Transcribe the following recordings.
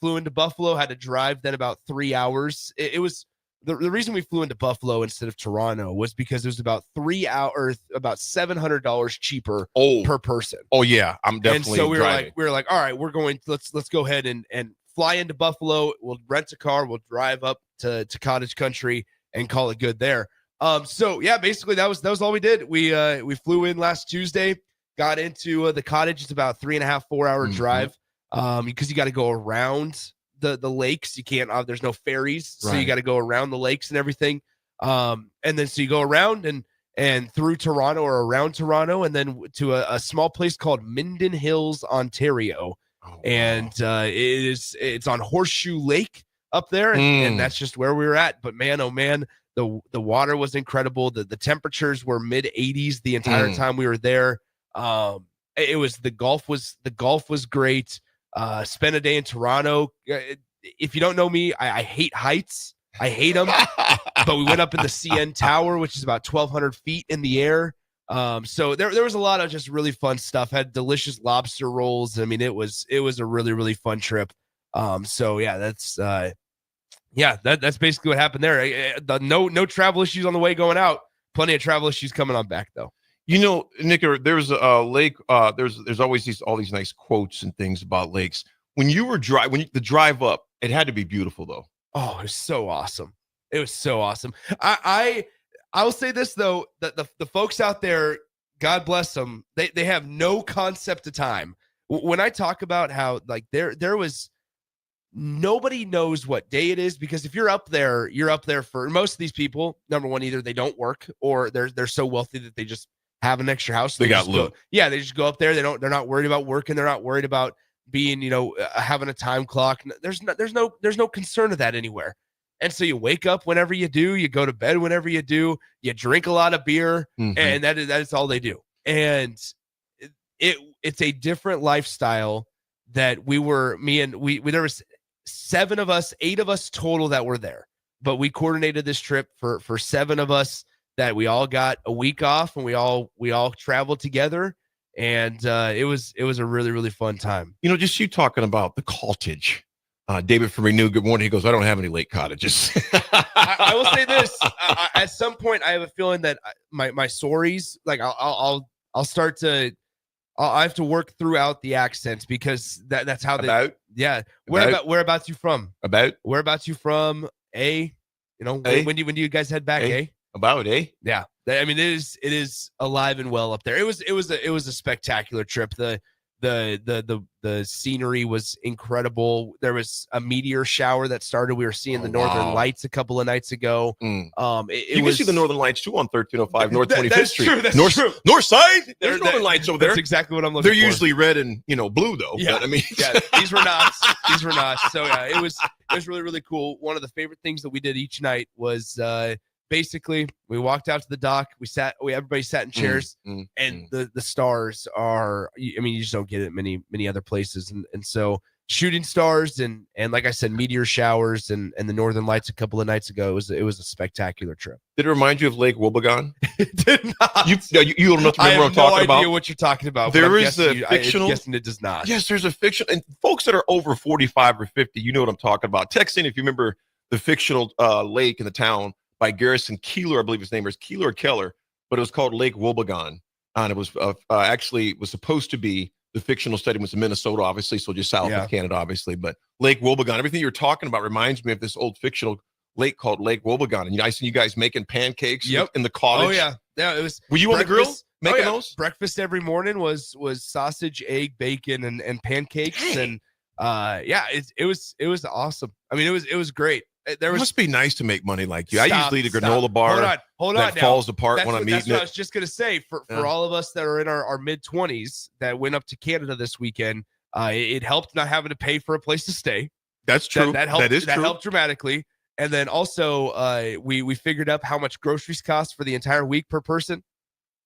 flew into Buffalo, had to drive then about 3 hours. It was the reason we flew into Buffalo instead of Toronto was because it was about 3 hours, about $700 cheaper per person. Oh yeah, I'm definitely. And so we driving. were like, all right, we're going. Let's go ahead and fly into Buffalo. We'll rent a car. We'll drive up to Cottage Country and call it good there. So yeah, basically that was all we did. We flew in last Tuesday, got into the Cottage. It's about 3.5, 4 hour drive. Because you got to go around the lakes. You can't, there's no ferries. So you got to go around the lakes and everything. And then, so you go around and through Toronto or around Toronto, and then to a small place called Minden Hills, Ontario. Oh, wow. And it's on Horseshoe Lake up there. And that's just where we were at. But man, oh man, the water was incredible. The temperatures were mid 80s the entire time we were there. The golf was great. Spent a day in Toronto. If you don't know me, I hate heights. I hate them. But we went up in the CN Tower, which is about 1,200 feet in the air. So there was a lot of just really fun stuff. Had delicious lobster rolls. I mean, it was a really, really fun trip. So yeah, that's basically what happened there. No travel issues on the way going out. Plenty of travel issues coming on back though. You know, Nick, there's a lake. There's always all these nice quotes and things about lakes. When the drive up, it had to be beautiful though. Oh, it was so awesome. It was so awesome. I will say this though, that the folks out there, God bless them, they have no concept of time. When I talk about how like there was nobody knows what day it is, because if you're up there for most of these people. Number one, either they don't work or they're so wealthy that they just have an extra house. They got loot. Yeah, they just go up there. They're not worried about working. They're not worried about being, having a time clock. There's no concern of that anywhere. And so you wake up whenever you do, you go to bed whenever you do, you drink a lot of beer, and that is all they do. And it's a different lifestyle that we there was 7 of us, 8 of us total that were there, but we coordinated this trip for 7 of us that we all got a week off, and we all traveled together. And it was a really, really fun time. Just you talking about the cottage. David from Renew, good morning. He goes, I don't have any lake cottages. I will say this. At some point, I have a feeling that my stories, like I'll start to, I have to work throughout the accents, because that's how whereabouts you from? Whereabouts you from? When do you guys head back? Yeah. I mean, it is alive and well up there. It was a spectacular trip. The scenery was incredible. There was a meteor shower that started. We were seeing the Northern Lights a couple of nights ago. You can see the Northern Lights too on 1305 North 25th Street. That's true. North side. There's Northern Lights over there. That's exactly what I'm looking for. They're usually red and blue though. Yeah. But, I mean, these were not. So yeah, it was really, really cool. One of the favorite things that we did each night was basically we walked out to the dock. Everybody sat in chairs, and the stars are, I mean, you just don't get it many other places. And so shooting stars and like I said, meteor showers and the Northern Lights a couple of nights ago. It was a spectacular trip. Did it remind you of Lake Wobegon? It did not. You don't know what I'm talking about. I have no idea what you're talking about. There is a fictional. I'm guessing it does not. Yes, there's a fiction. And folks that are over 45 or 50, you know what I'm talking about. Text in if you remember the fictional lake in the town by Garrison Keillor, I believe his name is Keillor or Keller, but it was called Lake Wobegon. And it was actually was supposed to be the fictional setting was in Minnesota, obviously, so just south of Canada, obviously. But Lake Wobegon, everything you're talking about reminds me of this old fictional lake called Lake Wobegon. And I seen you guys making pancakes in the cottage. Oh yeah, it was. Were you on the grill making those? Breakfast every morning was sausage, egg, bacon, and pancakes, and it was awesome. I mean, it was great. It must be nice to make money like you. I usually eat a granola bar. Hold on. That falls apart when I'm eating it. That's what I was just gonna say. For all of us that are in our mid-20s that went up to Canada this weekend, it helped not having to pay for a place to stay. That's true. That helped. That is true. That helped dramatically. And then also, we figured out how much groceries cost for the entire week per person.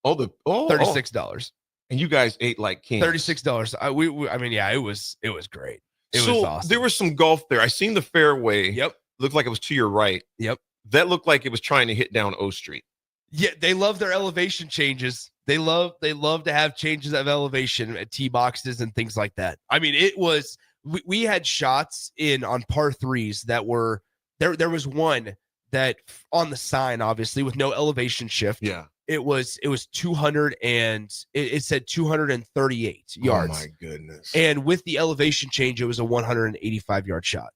$36. And you guys ate like kings. $36. I mean, it was great. It was awesome. There was some golf there. I seen the fairway. Yep. Looked like it was to your right. Yep. That looked like it was trying to hit down O Street. Yeah, they love their elevation changes. They love to have changes of elevation at tee boxes and things like that. I mean, it was we had shots on par threes that were there was one that on the sign, obviously with no elevation shift. Yeah. It was 200 and it said 238 yards. Oh my goodness. And with the elevation change, it was a 185 yard shot.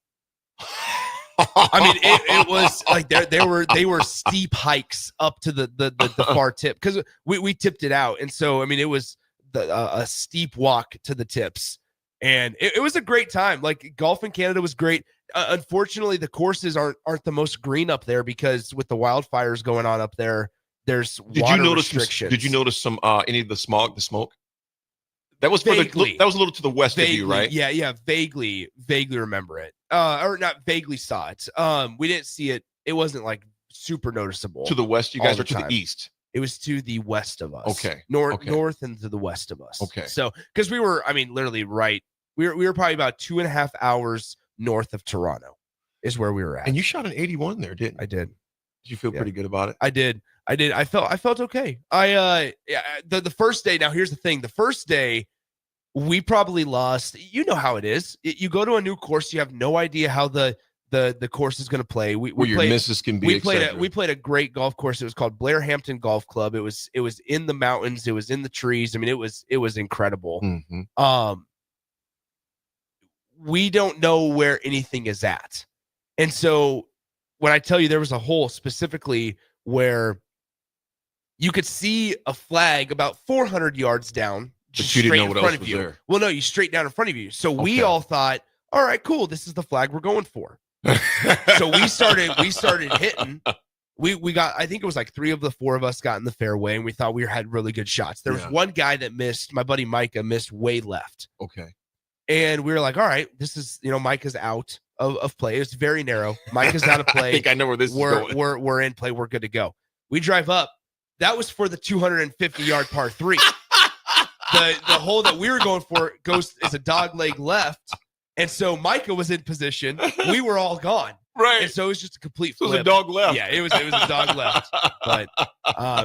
I mean, it was like they were steep hikes up to the far tip because we tipped it out, and so I mean it was a steep walk to the tips, and it was a great time. Like golf in Canada was great. Unfortunately, the courses aren't the most green up there because with the wildfires going on up there, there's water restrictions. Did you notice some any of the smog, the smoke? That was that was a little to the west vaguely, of you, right? Yeah, vaguely remember it. Or not vaguely saw it. We didn't see it. It wasn't like super noticeable. To the west, you guys are to the east. It was to the west of us. Okay. North and to the west of us. Okay. So because we were, I mean, literally right. We were probably about 2.5 hours north of Toronto, is where we were at. And you shot an 81 there, didn't you? I did. Did you feel pretty good about it? I did. I felt okay. The first day. Now here's the thing. The first day, we probably lost. You know how it is. You go to a new course, you have no idea how the course is going to play. We your played, misses can be. We played a great golf course. It was called Blair Hampton Golf Club. It was in the mountains. It was in the trees. I mean, it was incredible. Mm-hmm. We don't know where anything is at, and so when I tell you there was a hole specifically where you could see a flag about 400 yards down. But you didn't know what else was there. Well, no, you straight down in front of you. So we all thought, all right, cool. This is the flag we're going for. So we started hitting. We got, I think it was like 3 of the 4 of us got in the fairway, and we thought we had really good shots. There was one guy that missed. My buddy Micah missed way left. Okay. And we were like, all right, this is, Micah's out of play. It's very narrow. Micah's out of play. I think I know where this is going. We're in play. We're good to go. We drive up. That was for the 250 yard par 3. The hole that we were going for is a dog leg left. And so Micah was in position. We were all gone. Right. And so it was just a complete flip. It was a dog left. Yeah, it was a dog left. But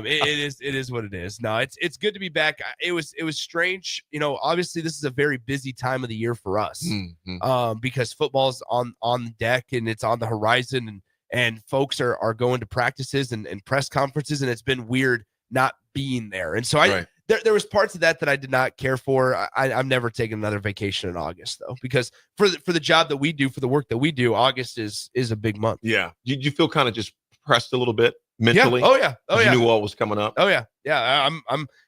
it is what it is. No, it's good to be back. It was strange. Obviously this is a very busy time of the year for us. Mm-hmm. Because football's on the deck and it's on the horizon and folks are going to practices and press conferences, and it's been weird not being there. And so there was parts of that I did not care for. I'm never taking another vacation in August though, because for the job that we do, for the work that we do, August is a big month. Yeah. Did you feel kind of just pressed a little bit mentally? Yeah. Oh yeah. You knew what was coming up. Oh yeah. Yeah.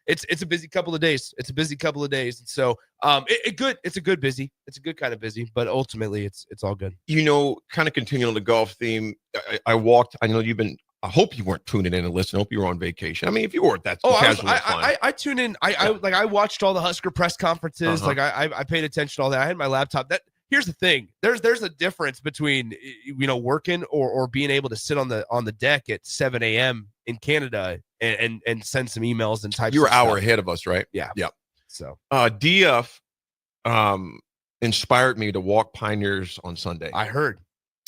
It's a busy couple of days. And so it's a good busy. It's a good kind of busy, but ultimately it's all good. Kind of continuing on the golf theme. I know you've been. I hope you weren't tuning in and listening. I hope you were on vacation. I mean, if you weren't, that's casual. I tune in. I watched all the Husker press conferences. Uh-huh. Like I paid attention to all that. I had my laptop. Here's the thing. There's a difference between working or being able to sit on the deck at 7 a.m. in Canada and send some emails and type. You're an hour ahead of us, right? Yeah. Yep. So DF inspired me to walk Pioneers on Sunday. I heard.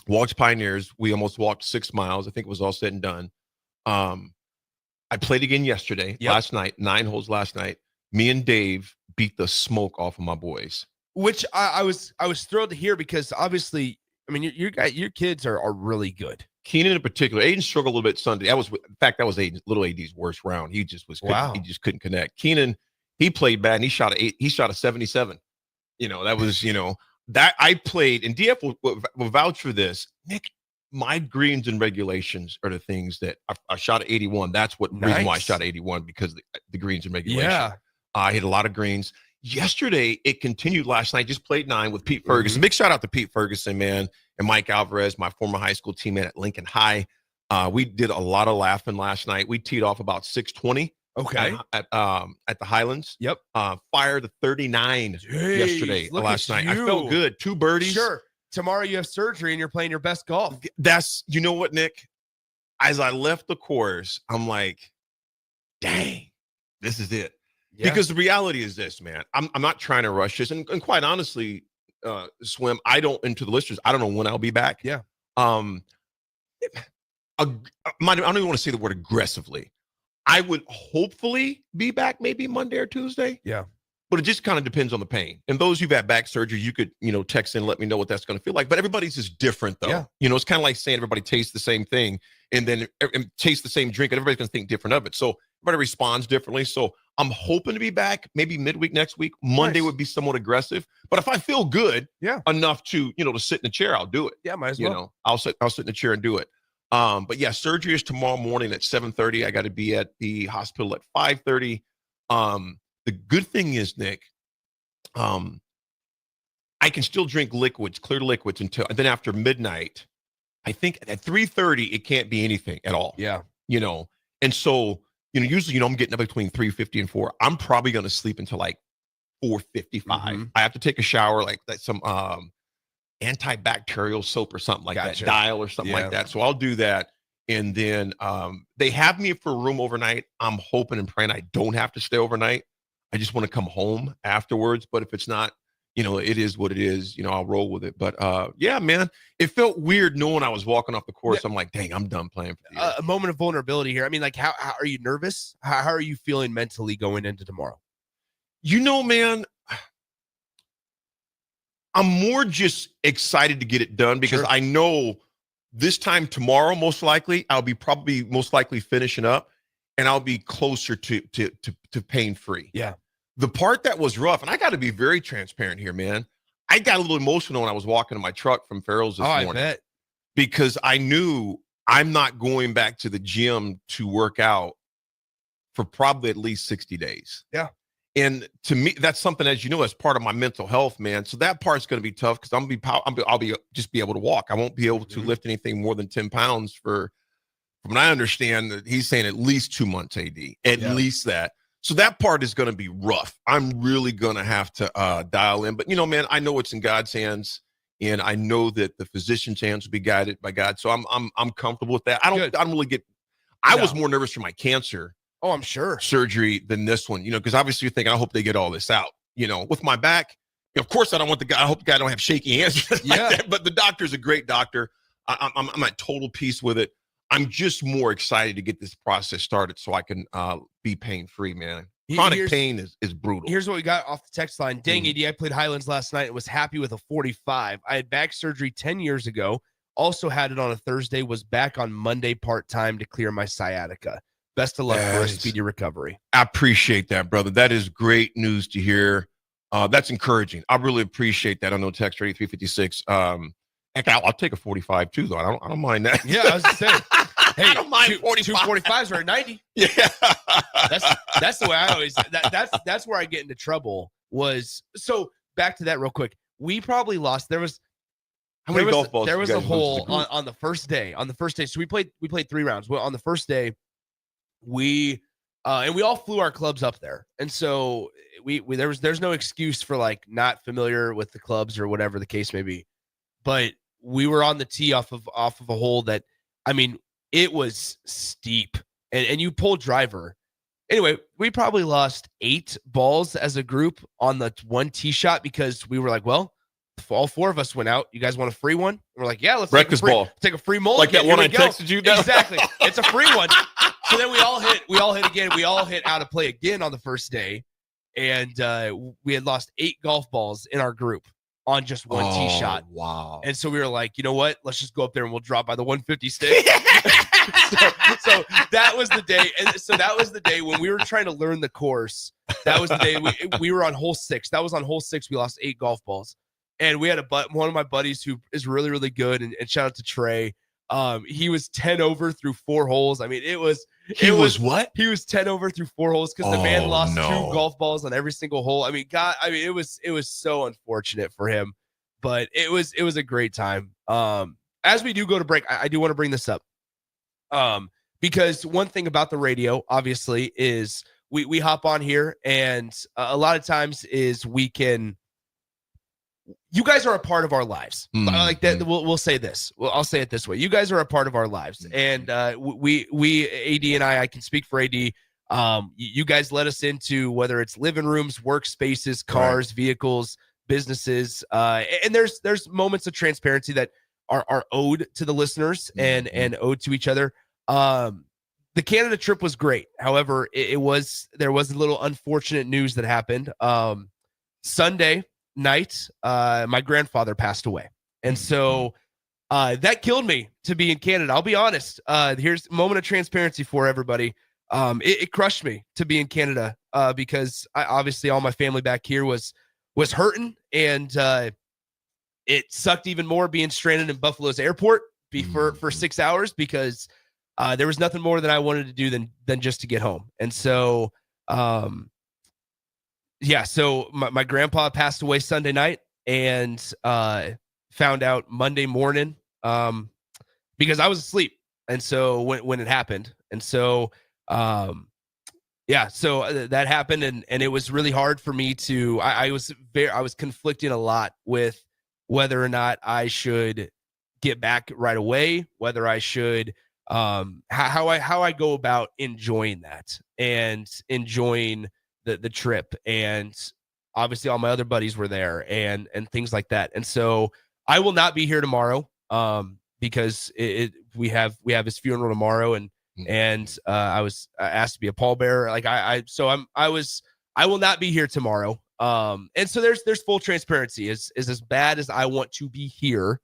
Walked Pioneers. We almost walked 6 miles. I think it was all said and done. I played again yesterday, last night, 9 holes last night. Me and Dave beat the smoke off of my boys. Which I was thrilled to hear because obviously, I mean, your kids are really good. Keenan in particular, Aiden struggled a little bit Sunday. That was little AD's worst round. He just he just couldn't connect. Keenan, he played bad and he shot a 77. That was, that I played, and DF will vouch for this. Nick, my greens and regulations are the things that I shot at 81. That's what reason why I shot 81, because the greens and regulation. Yeah. I hit a lot of greens. Yesterday, it continued last night. Just played 9 with Pete Ferguson. Big shout out to Pete Ferguson, man, and Mike Alvarez, my former high school teammate at Lincoln High. We did a lot of laughing last night. We teed off about 6:20. Okay. At the Highlands. Yep. Fired a 39 yesterday, last night. I felt good. 2 birdies. Sure. Tomorrow you have surgery and you're playing your best golf. That's, you know what, Nick? As I left the course, I'm like, dang, this is it. Yeah. Because the reality is this, man. I'm not trying to rush this. And quite honestly, Swim, and to the listeners, I don't know when I'll be back. Yeah. I don't even want to say the word aggressively. I would hopefully be back maybe Monday or Tuesday. Yeah. but it just kind of depends on the pain. And those who've had back surgery, you could, text in, let me know what that's going to feel like. But everybody's just different, though. Yeah. It's kind of like saying everybody tastes the same thing and then tastes the same drink, and everybody's going to think different of it. So everybody responds differently. So I'm hoping to be back maybe midweek next week. Monday would be somewhat aggressive, but if I feel good enough to, to sit in the chair, I'll do it. Yeah, might as well. I'll sit in the chair and do it. But yeah, surgery is tomorrow morning at 7:30. I got to be at the hospital at 5:30. The good thing is, Nick, I can still drink liquids, clear liquids and then after midnight, I think at 3:30, it can't be anything at all. Yeah. And so, usually, I'm getting up between 3:50 and 4. I'm probably going to sleep until like 4:55. Mm-hmm. I have to take a shower, like some antibacterial soap or something like that, Dial or something like that. So I'll do that. And then they have me for a room overnight. I'm hoping and praying I don't have to stay overnight. I just want to come home afterwards. But if it's not, it is what it is. I'll roll with it. But yeah, man, it felt weird knowing I was walking off the course. I'm like, dang, I'm done playing for the year. A moment of vulnerability here. I mean, like, how are you nervous? How are you feeling mentally going into tomorrow? Man, I'm more just excited to get it done because I know this time tomorrow, most likely, I'll be probably most likely finishing up and I'll be closer to pain free. Yeah. The part that was rough, and I got to be very transparent here, man. I got a little emotional when I was walking to my truck from Farrell's this morning. I bet. Because I knew I'm not going back to the gym to work out for probably at least 60 days. Yeah. And to me, that's something, as you know, as part of my mental health, man. So that part's going to be tough because I'll be able to walk. I won't be able to lift anything more than 10 pounds from what I understand. That he's saying at least 2 months, AD, at least that. So that part is going to be rough. I'm really going to have to dial in. But, man, I know it's in God's hands, and I know that the physician's hands will be guided by God. So I'm comfortable with that. I don't really get. I was more nervous for my cancer. Oh, I'm sure. Surgery than this one, because obviously you're thinking, I hope they get all this out. With my back, of course I don't want the guy. I hope the guy don't have shaky hands. Like that, but the doctor's a great doctor. I'm at total peace with it. I'm just more excited to get this process started so I can be pain free, man. Chronic pain is brutal. Here's what we got off the text line. Dang, AD, I played Highlands last night and was happy with a 45. I had back surgery 10 years ago. Also had it on a Thursday. Was back on Monday part-time to clear my sciatica. Best of luck for a speedy recovery. I appreciate that, brother. That is great news to hear. That's encouraging. I really appreciate that. I know text 3356. Heck, I'll take a 45 too, though. I don't mind that. Yeah, I was saying. Hey, I don't mind 45. Two 45s are a 90. Yeah, that's the way I always. That's where I get into trouble. So back to that real quick. We probably lost. How many golf balls? There was a hole on the first day. On the first day, so we played 3 rounds. Well, on the first day, we all flew our clubs up there, and so there's no excuse for like not familiar with the clubs or whatever the case may be. But we were on the tee off of a hole that, I mean, it was steep, and you pulled driver. Anyway, we probably lost 8 balls as a group on the one tee shot because we were like, well, all 4 of us went out. You guys want a free one? And we're like, yeah, let's breakfast ball. Take a free mulligan. Like that one I texted you. Exactly. It's a free one. So then we all hit again. We all hit out of play again on the first day. And we had lost 8 golf balls in our group on just one tee shot. Wow. And so we were like, you know what? Let's just go up there and we'll drop by the 150 stick. so that was the day. And so that was the day when we were trying to learn the course. That was the day we were on hole 6. That was on hole 6. We lost 8 golf balls. And we had one of my buddies who is really, really good. And shout out to Trey. He was 10 over through 4 holes. I mean, He was 10 over through 4 holes because the man lost 2 golf balls on every single hole. I mean, it was so unfortunate for him, but it was a great time. As we do go to break, I do want to bring this up. Because one thing about the radio, obviously, is we hop on here, and a lot of times is you guys are a part of our lives. Like that. We'll say this. I'll say it this way. You guys are a part of our lives. And we AD and I can speak for AD. You guys let us into whether it's living rooms, workspaces, cars, vehicles, businesses. And there's moments of transparency that are owed to the listeners and owed to each other. The the Canada trip was great. However, there was a little unfortunate news that happened. Sunday night, my grandfather passed away. And so that killed me to be in Canada. I'll be honest. Here's a moment of transparency for everybody. It crushed me to be in Canada because obviously all my family back here was hurting, and it sucked even more being stranded in Buffalo's airport for 6 hours because there was nothing more that I wanted to do than just to get home. And so, so my grandpa passed away Sunday night, and found out Monday morning because I was asleep. And so when it happened, and so that happened, and it was really hard for me to. I was conflicting a lot with whether or not I should get back right away, whether I should how I go about enjoying that and enjoying the trip. And obviously all my other buddies were there and things like that. And so I will not be here tomorrow because we have his funeral tomorrow, and I was asked to be a pallbearer. Like I will not be here tomorrow. And so there's full transparency. Is as bad as I want to be here,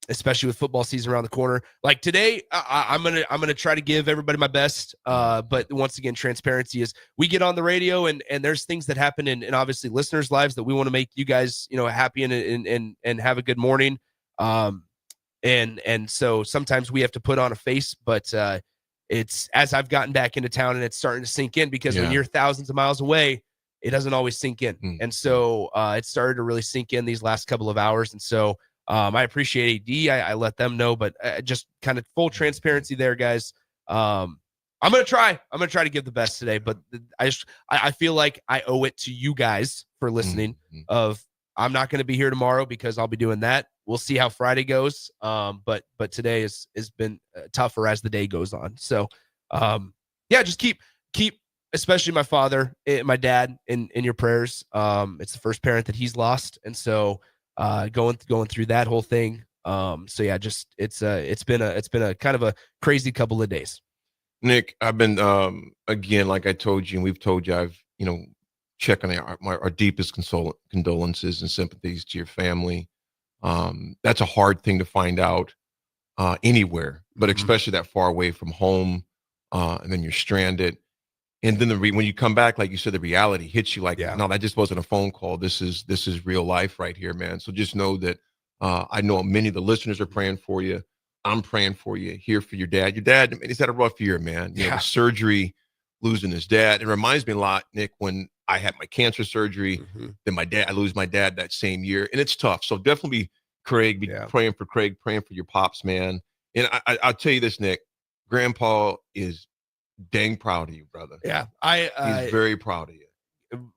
especially with football season around the corner. Like today, I'm gonna try to give everybody my best. But once again, transparency is we get on the radio and there's things that happen in obviously listeners' lives that we want to make you guys happy and have a good morning. And so sometimes we have to put on a face, but it's as I've gotten back into town and it's starting to sink in because when you're thousands of miles away, it doesn't always sink in. And so it started to really sink in these last couple of hours. And so I appreciate AD. I let them know, but just kind of full transparency there, guys. I'm going to try to give the best today, but I feel like I owe it to you guys for listening of I'm not going to be here tomorrow because I'll be doing that. We'll see how Friday goes. But today has been tougher as the day goes on. So just keep, especially my father, my dad in your prayers. It's the first parent that he's lost. And so going through that whole thing. It's been a kind of a crazy couple of days. Nick, I've been again, like I told you, and we've told you, I've checking our deepest condolences and sympathies to your family. That's a hard thing to find out anywhere, but especially that far away from home, and then you're stranded. And then when you come back, like you said, the reality hits you like, no, that just wasn't a phone call. This is real life right here, man. So just know that I know many of the listeners are praying for you. I'm praying for you, here for your dad. Your dad, he's had a rough year, man. The surgery, losing his dad. It reminds me a lot, Nick, when I had my cancer surgery, then I lose my dad that same year. And it's tough. So definitely be praying for Craig, praying for your pops, man. And I'll tell you this, Nick, Grandpa is dang proud of you, brother. Yeah. He's very proud of you.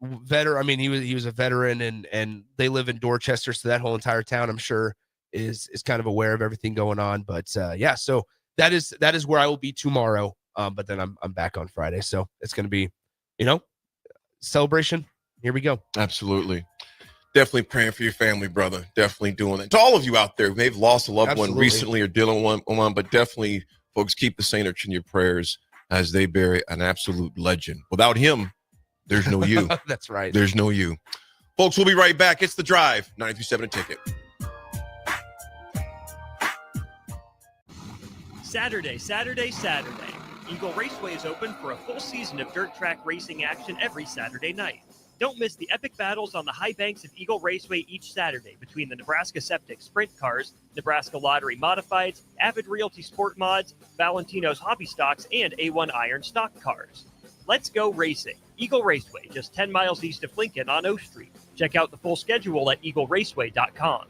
Veteran. I mean, he was a veteran, and they live in Dorchester. So that whole entire town, I'm sure, is kind of aware of everything going on. But so that is where I will be tomorrow. But then I'm back on Friday. So it's going to be, celebration. Here we go. Absolutely. Definitely praying for your family, brother. Definitely doing it. To all of you out there who may have lost a loved one recently or dealing with one, but definitely, folks, keep the Saints in your prayers as they bury an absolute legend. Without him, there's no you. That's right. There's no you. Folks, we'll be right back. It's The Drive, 93.7 A Ticket. Saturday. Eagle Raceway is open for a full season of dirt track racing action every Saturday night. Don't miss the epic battles on the high banks of Eagle Raceway each Saturday between the Nebraska Septic Sprint Cars, Nebraska Lottery Modifieds, Avid Realty Sport Mods, Valentino's Hobby Stocks, and A1 Iron Stock Cars. Let's go racing. Eagle Raceway, just 10 miles east of Lincoln on O Street. Check out the full schedule at eagleraceway.com.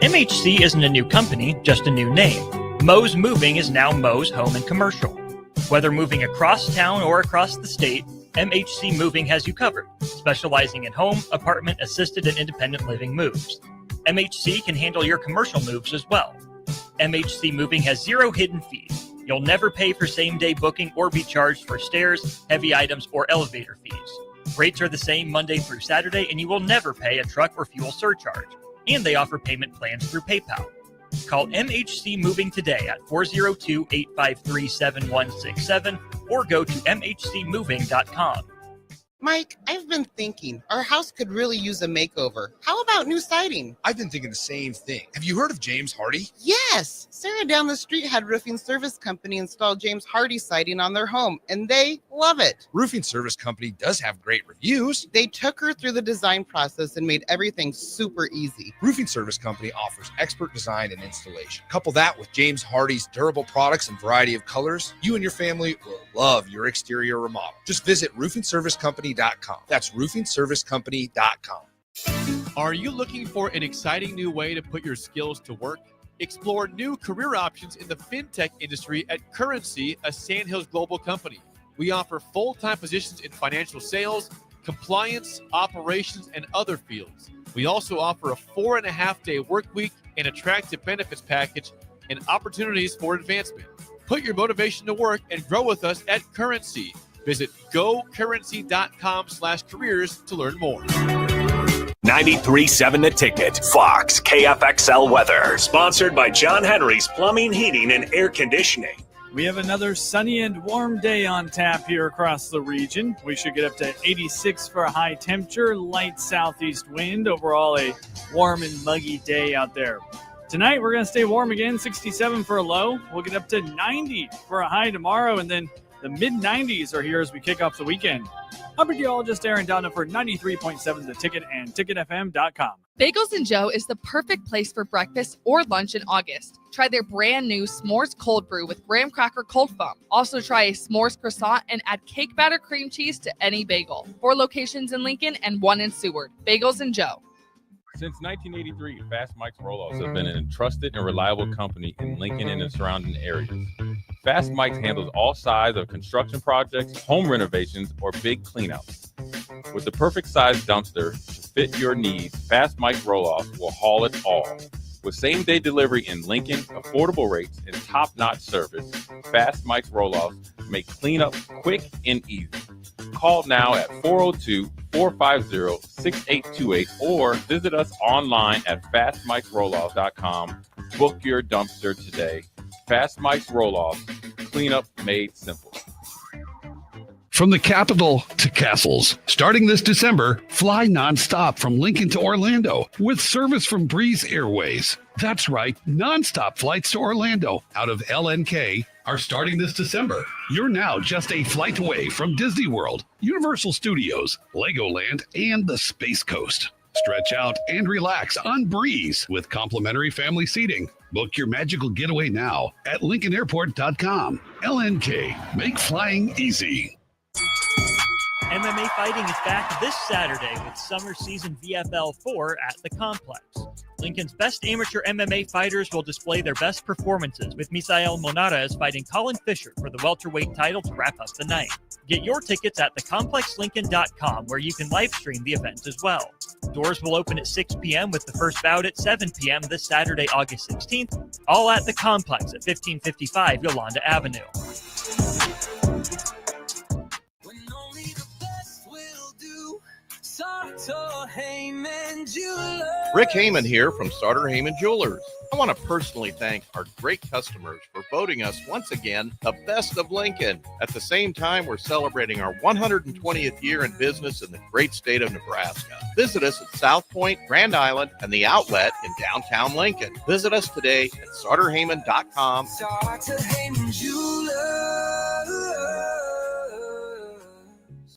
MHC isn't a new company, just a new name. Moe's Moving is now Moe's Home and Commercial. Whether moving across town or across the state, MHC Moving has you covered, specializing in home, apartment, assisted, and independent living moves. MHC can handle your commercial moves as well. MHC Moving has 0 hidden fees. You'll never pay for same-day booking or be charged for stairs, heavy items, or elevator fees. Rates are the same Monday through Saturday, and you will never pay a truck or fuel surcharge. And they offer payment plans through PayPal. Call MHC Moving today at 402-853-7167 or go to mhcmoving.com. Mike, I've been thinking our house could really use a makeover. How about new siding? I've been thinking the same thing. Have you heard of James Hardy? Yes. Sarah down the street had Roofing Service Company install James Hardy siding on their home, and they love it. Roofing Service Company does have great reviews. They took her through the design process and made everything super easy. Roofing Service Company offers expert design and installation. Couple that with James Hardy's durable products and variety of colors, you and your family will love your exterior remodel. Just visit roofingservicecompany.com. That's roofingservicecompany.com. Are you looking for an exciting new way to put your skills to work? Explore new career options in the fintech industry at Currency, a Sandhills Global company. We offer full-time positions in financial sales, compliance, operations, and other fields. We also offer a 4.5-day work week, an attractive benefits package, and opportunities for advancement. Put your motivation to work and grow with us at Currency. Visit gocurrency.com/careers to learn more. 93.7 The Ticket, Fox, KFXL weather. Sponsored by John Henry's Plumbing, Heating, and Air Conditioning. We have another sunny and warm day on tap here across the region. We should get up to 86 for a high temperature, light southeast wind. Overall, a warm and muggy day out there. Tonight, we're going to stay warm again, 67 for a low. We'll get up to 90 for a high tomorrow, and then the mid-90s are here as we kick off the weekend. I'm meteorologist Aaron Downer for 93.7 The Ticket and ticketfm.com. Bagels & Joe is the perfect place for breakfast or lunch in August. Try their brand new S'mores Cold Brew with graham cracker cold foam. Also try a S'mores croissant and add cake batter cream cheese to any bagel. 4 locations in Lincoln and 1 in Seward. Bagels & Joe. Since 1983, Fast Mike's Roll-Offs have been a trusted and reliable company in Lincoln and the surrounding areas. Fast Mike's handles all sides of construction projects, home renovations, or big cleanouts. With the perfect size dumpster to fit your needs, Fast Mike's Roll-Offs will haul it all. With same-day delivery in Lincoln, affordable rates, and top-notch service, Fast Mike's Roll-Offs make cleanup quick and easy. Call now at 402-450-6828 or visit us online at fastmikesrolloffs.com. Book your dumpster today. Fast Mike's Roll-Offs, cleanup made simple. From the capital to castles, starting this December, fly nonstop from Lincoln to Orlando with service from Breeze Airways. That's right, nonstop flights to Orlando out of LNK are starting this December. You're now just a flight away from Disney World, Universal Studios, Legoland, and the Space Coast. Stretch out and relax on Breeze with complimentary family seating. Book your magical getaway now at LincolnAirport.com. LNK, make flying easy. MMA fighting is back this Saturday with summer season VFL 4 at the Complex. Lincoln's best amateur MMA fighters will display their best performances, with Misael Monares fighting Colin Fisher for the welterweight title to wrap up the night. Get your tickets at thecomplexlincoln.com, where you can live stream the event as well. Doors will open at 6 p.m. with the first bout at 7 p.m. this Saturday, August 16th, all at the Complex at 1555 Yolanda Avenue. Rick Heyman here from Sartor Heyman Jewelers. I want to personally thank our great customers for voting us once again the best of Lincoln. At the same time, we're celebrating our 120th year in business in the great state of Nebraska. Visit us at South Point, Grand Island, and the Outlet in downtown Lincoln. Visit us today at SartorHeyman.com. Sartor Heyman Jewelers.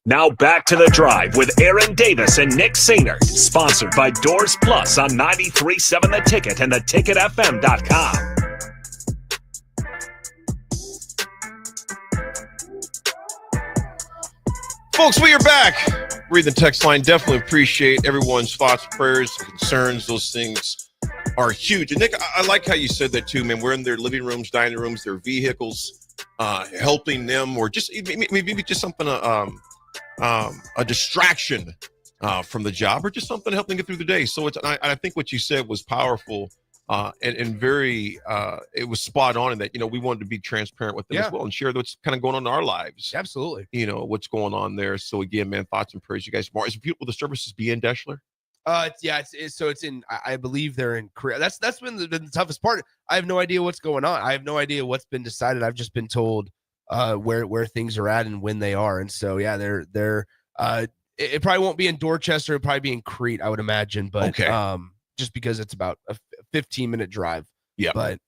Now back to The Drive with Aaron Davis and Nick Sainert. Sponsored by Doors Plus on 93.7 The Ticket and theticketfm.com. Folks, we are back. Read the text line. Definitely appreciate everyone's thoughts, prayers, concerns. Those things are huge. And Nick, I like how you said that too, man. We're in their living rooms, dining rooms, their vehicles, helping them, or just maybe just something a distraction from the job, or just something to help them get through the day. So I think what you said was powerful and very it was spot on in that, we wanted to be transparent with them as well and share what's kind of going on in our lives. Absolutely. What's going on there. So again, man, thoughts and prayers, you guys. Will the services be in Deschler? So it's in. I believe they're in Korea. That's been the toughest part. I have no idea what's going on. I have no idea what's been decided. I've just been told where things are at and when they are. And so yeah, they're it probably won't be in Dorchester. It'll probably be in Crete, I would imagine. But just because it's about a 15-minute drive. Yeah, but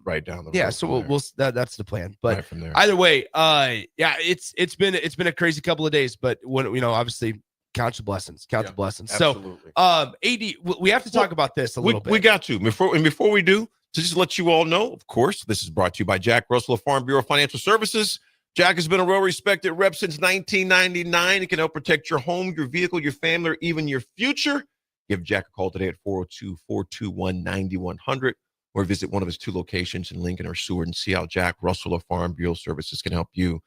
right down the road. Yeah, so we'll that's the plan. But right from there. Either way, it's been a crazy couple of days. But when obviously. Count your blessings. Count your blessings. Absolutely. So, AD, we have to talk about this a little bit. We got to before we do, to just let you all know. Of course, this is brought to you by Jack Russell of Farm Bureau Financial Services. Jack has been a well-respected rep since 1999. He can help protect your home, your vehicle, your family, or even your future. Give Jack a call today at 402-421-9100, or visit one of his 2 locations in Lincoln or Seward and see how Jack Russell of Farm Bureau Services can help you.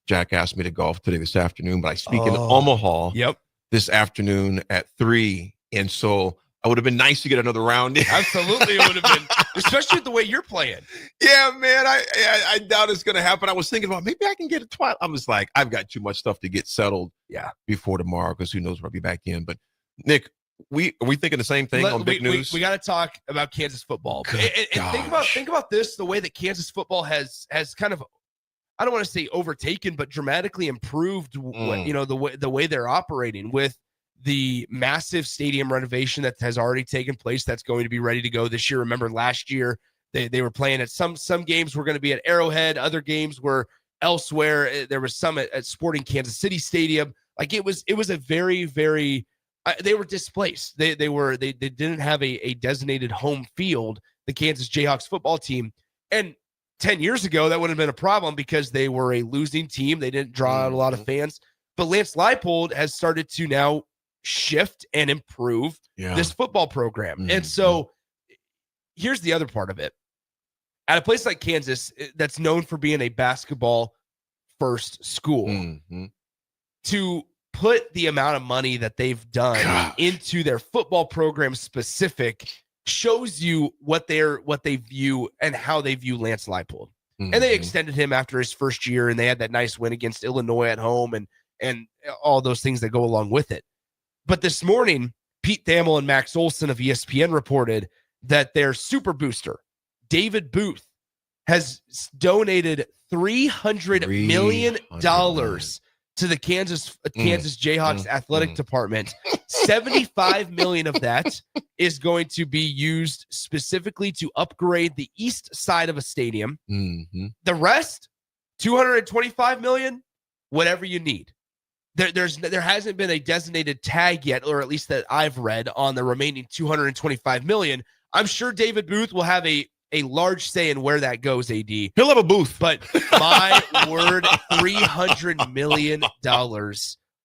Jack asked me to golf this afternoon, but I speak in Omaha. Yep. This afternoon at 3, and so I would have been nice to get another round in. Absolutely, it would have been, especially with the way you're playing. Yeah, man, I doubt it's going to happen. I was thinking about maybe I can get a twilight. I was like, I've got too much stuff to get settled. Before tomorrow, because who knows when I'll be back in. But Nick, are we thinking the same thing on big news? We got to talk about Kansas football. And think about this: the way that Kansas football has kind of, I don't want to say overtaken, but dramatically improved. The way they're operating with the massive stadium renovation that has already taken place. That's going to be ready to go this year. Remember last year they were playing at some games were going to be at Arrowhead, other games were elsewhere. There was some at Sporting Kansas City Stadium. Like it was a very, very. They were displaced. They didn't have a designated home field. The Kansas Jayhawks football team. And 10 years ago, that would have been a problem because they were a losing team. They didn't draw out a lot of fans. But Lance Leipold has started to now shift and improve this football program. And so here's the other part of it. At a place like Kansas, that's known for being a basketball first school, to put the amount of money that they've done into their football program specific shows you what they view and how they view Lance Leipold. And they extended him after his first year, and they had that nice win against Illinois at home and all those things that go along with it. But this morning, Pete Thamel and Max Olson of ESPN reported that their super booster, David Booth, has donated $300 million to the Kansas Jayhawks athletic department. 75 million of that is going to be used specifically to upgrade the east side of a stadium. The rest, 225 million, whatever you need. There hasn't been a designated tag yet, or at least that I've read, on the remaining 225 million. I'm sure David Booth will have a large say in where that goes, AD. He'll have a booth. But my word, $300 million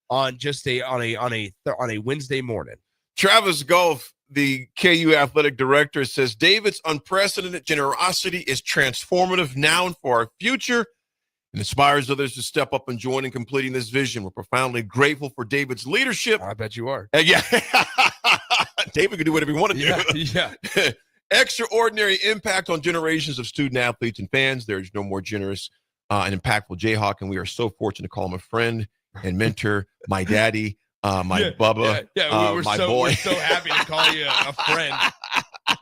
on just on a Wednesday morning. Travis Golf, the KU athletic director, says David's unprecedented generosity is transformative now and for our future, and inspires others to step up and join in completing this vision. We're profoundly grateful for David's leadership. I bet you are. Yeah. David can do whatever he wanted to do. Yeah. Extraordinary impact on generations of student athletes and fans. There's no more generous and impactful Jayhawk, and we are so fortunate to call him a friend and mentor, my daddy, my Bubba, my boy. We're so happy to call you a friend.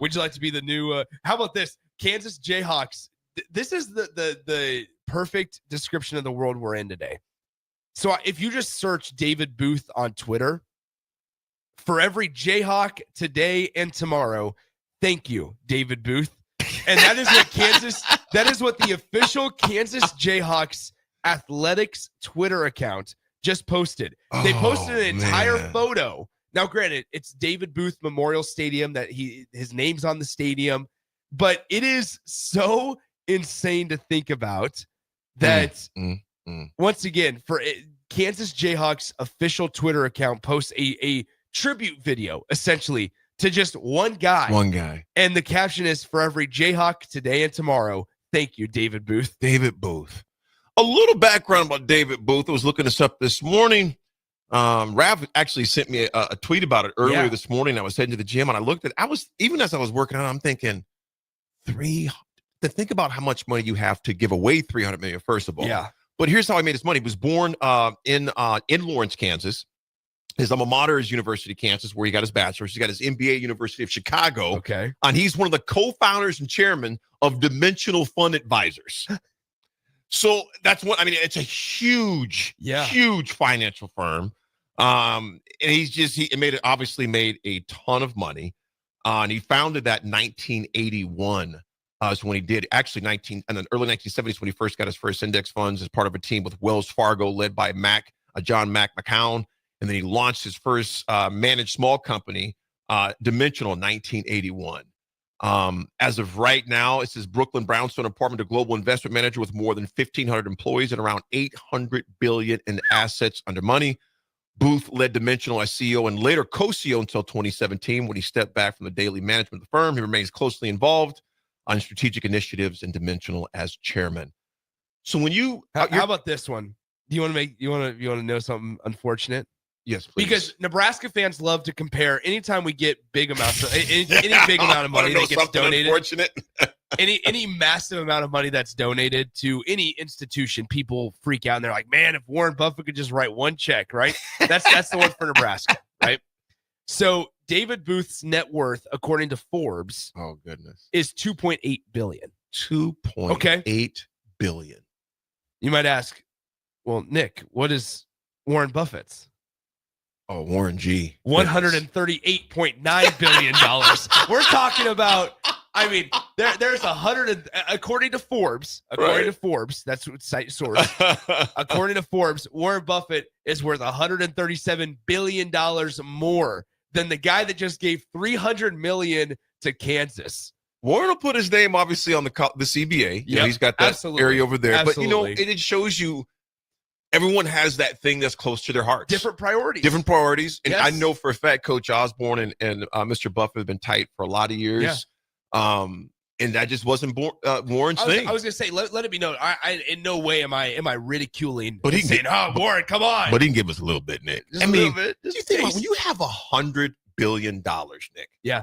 Would you like to be the new how about this? Kansas Jayhawks. This is the perfect description of the world we're in today. So if you just search David Booth on Twitter, for every Jayhawk today and tomorrow, thank you, David Booth. And that is what the official Kansas Jayhawks athletics Twitter account just posted. They posted an entire photo. Now, granted, it's David Booth Memorial Stadium, that his name's on the stadium, but it is so insane to think about that. Once again, for Kansas Jayhawks official Twitter account posts a tribute video, essentially, to just one guy. And the caption is, for every Jayhawk today and tomorrow, thank you, David Booth. David Booth. A little background about David Booth. I was looking this up this morning. Rav actually sent me a tweet about it earlier this morning. I was heading to the gym and I looked at even as I was working out, I'm thinking to think about how much money you have to give away $300 million, first of all. Yeah. But here's how I made his money. He was born in Lawrence, Kansas. His alma mater is University of Kansas, where he got his bachelor's. He got his MBA, University of Chicago. Okay. And he's one of the co-founders and chairman of Dimensional Fund Advisors. So that's what, I mean, it's a huge financial firm. And he obviously made a ton of money. And he founded that in 1981. Is when he did actually in the early 1970s when he first got his first index funds as part of a team with Wells Fargo led by John McCown. And then he launched his first managed small company, Dimensional, in 1981. As of right now, it's his Brooklyn Brownstone apartment, a global investment manager with more than 1,500 employees and around $800 billion in assets under money. Booth led Dimensional as CEO and later co-CEO until 2017 when he stepped back from the daily management of the firm. He remains closely involved on strategic initiatives and Dimensional as chairman. So when how about this one? Do you want to know something unfortunate? Yes, please. Because Nebraska fans love to compare anytime we get big amounts of any big amount of money that gets donated. Unfortunate. any massive amount of money that's donated to any institution, people freak out and they're like, man, if Warren Buffett could just write one check, right? That's the one for Nebraska, right? So David Booth's net worth, according to Forbes, is $2.8 billion. $2.8 billion. You might ask, well, Nick, what is Warren Buffett's? Oh, Warren G. $138.9 billion. We're talking about, I mean, there's according to Forbes, that's what site source. According to Forbes, Warren Buffett is worth $137 billion more than the guy that just gave $300 million to Kansas. Warren will put his name obviously on the CBA. Yeah, he's got that area over there. Absolutely. But it shows you everyone has that thing that's close to their hearts. Different priorities. And yes. I know for a fact Coach Osborne and Mr. Buffett have been tight for a lot of years. Yeah. And that just wasn't Warren's thing. I was gonna say, let it be known. I in no way am I ridiculing. But saying, Warren, come on. But he can give us a little bit, Nick. Just a little bit. You think about when you have $100 billion, Nick. Yeah.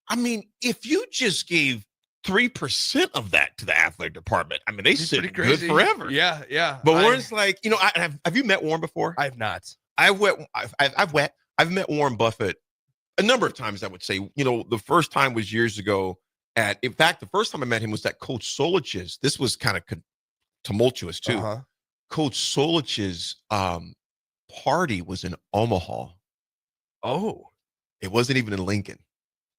I mean, if you just gave 3% of that to the athletic department, I mean, they sit good forever. Yeah, yeah. But Warren's like, have you met Warren before? I have not. I've met Warren Buffett a number of times. I would say, the first time was years ago. In fact, the first time I met him was at Coach Solich's. This was kind of tumultuous too. Uh-huh. Coach Solich's party was in Omaha. Oh, it wasn't even in Lincoln.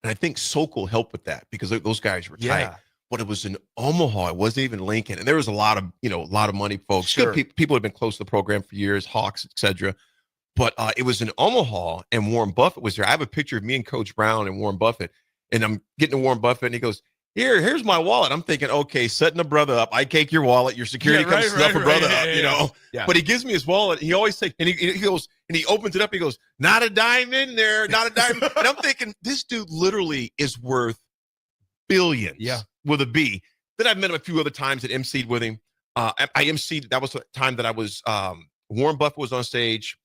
And I think Sokol helped with that because those guys were tight. But it was in Omaha. It wasn't even Lincoln. And there was a lot of money folks. Sure. People have been close to the program for years, Hawks, etc. But it was in Omaha and Warren Buffett was there. I have a picture of me and Coach Brown and Warren Buffett. And I'm getting to Warren Buffett and he goes, here's my wallet. I'm thinking, okay, setting a brother up. I take your wallet. Your security comes snuff a brother up, Yeah. But he gives me his wallet. He always takes, and he goes, and he opens it up. He goes, not a dime in there, not a dime. And I'm thinking, this dude literally is worth billions with a B. Then I've met him a few other times and emceed with him. I emceed, that was the time that I was, Warren Buffett was on stage,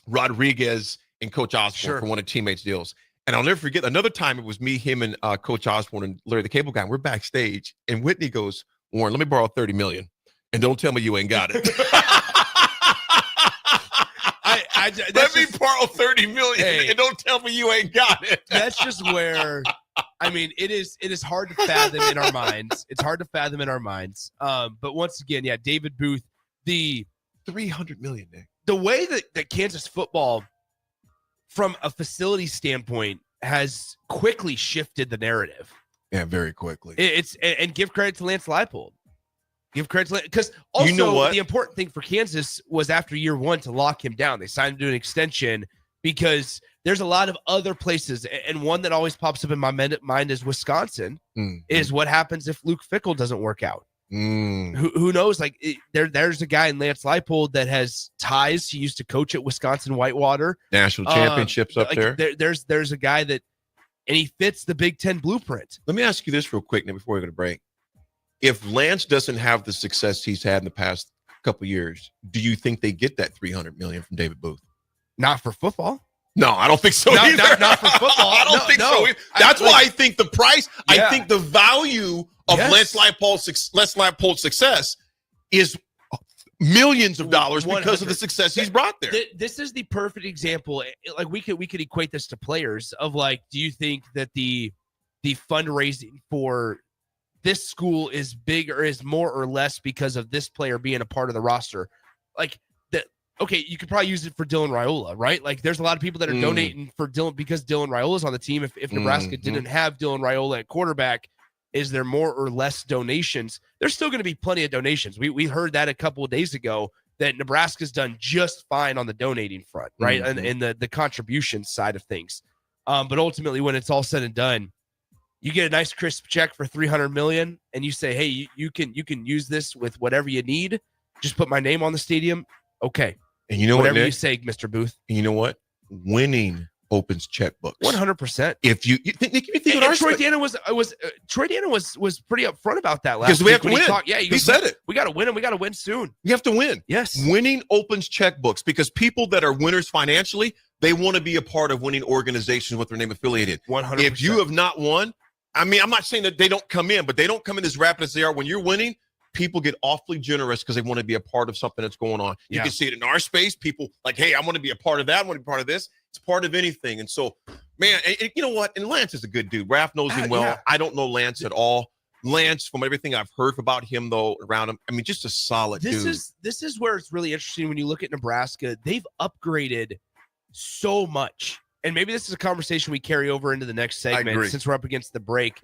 Rodriguez and Coach Osborne for one of teammates' deals. And I'll never forget another time it was me, him, and Coach Osborne and Larry the Cable Guy. And we're backstage, and Whitney goes, Warren, let me borrow $30 million, and don't tell me you ain't got it. Let me borrow $30 million, and don't tell me you ain't got it. That's just where, I mean, it is hard to fathom in our minds. It's hard to fathom in our minds. But once again, David Booth, the $300 million, Nick. The way that Kansas football, from a facility standpoint, has quickly shifted the narrative. Yeah, very quickly. And give credit to Lance Leipold. Give credit to because also the important thing for Kansas was after year one to lock him down. They signed him to an extension because there's a lot of other places, and one that always pops up in my mind is Wisconsin. Is what happens if Luke Fickell doesn't work out. Who knows? Like there's a guy in Lance Leipold that has ties. He used to coach at Wisconsin Whitewater. National championships up there. There's a guy that, and he fits the Big Ten blueprint. Let me ask you this real quick now before we go to break. If Lance doesn't have the success he's had in the past couple of years, do you think they get that $300 million from David Booth? Not for football. No, I don't think so either. Not for football. I don't think so either. That's why I think the price, I think the value of Lance Leipold's success is millions of dollars because of the success he's brought there. This is the perfect example. Like we could equate this to players of like, do you think that the fundraising for this school is big or is more or less because of this player being a part of the roster? Like that. Okay, you could probably use it for Dylan Raiola, right? Like there's a lot of people that are donating for Dylan because Dylan Raiola's on the team. If Nebraska didn't have Dylan Raiola at quarterback, is there more or less donations? There's still going to be plenty of donations. We heard that a couple of days ago that Nebraska's done just fine on the donating front, right? And the contribution side of things. But ultimately, when it's all said and done, you get a nice crisp check for $300 million, and you say, "Hey, you can use this with whatever you need. Just put my name on the stadium." Okay. And you know whatever what, Nick? you say, Mr. Booth. And you know what? Winning opens checkbooks. 100%. If you think, Nick, Troy Dana was pretty upfront about that last because we have to week win. He said it. We got to win, and we got to win soon. You have to win. Yes. Winning opens checkbooks because people that are winners financially, they want to be a part of winning organizations with their name affiliated. 100%. If you have not won, I mean, I'm not saying that they don't come in, but they don't come in as rapid as they are when you're winning. People get awfully generous because they want to be a part of something that's going on. You can see it in our space. People like, hey, I want to be a part of that. I want to be part of this. It's part of anything. And so, man, you know what? And Lance is a good dude. Raph knows him well. I don't know Lance at all. Lance, from everything I've heard about him, though, around him, I mean, just a solid dude. This is where it's really interesting when you look at Nebraska. They've upgraded so much. And maybe this is a conversation we carry over into the next segment since we're up against the break.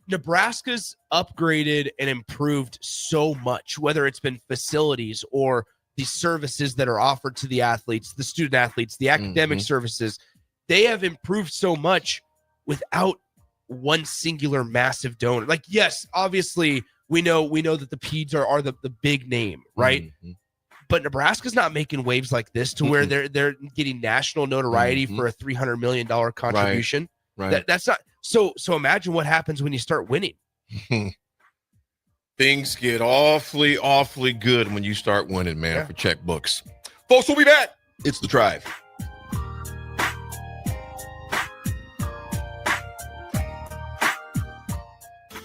Nebraska's upgraded and improved so much, whether it's been facilities or the services that are offered to the athletes, the student athletes, the academic services. They have improved so much without one singular massive donor. Like, yes, obviously we know that the Peds are the big name, right? But Nebraska's not making waves like this to where they're getting national notoriety for a $300 million contribution. Right. That's not so. Imagine what happens when you start winning. Things get awfully, awfully good when you start winning, man, for checkbooks. Folks, we'll be back. It's The Drive.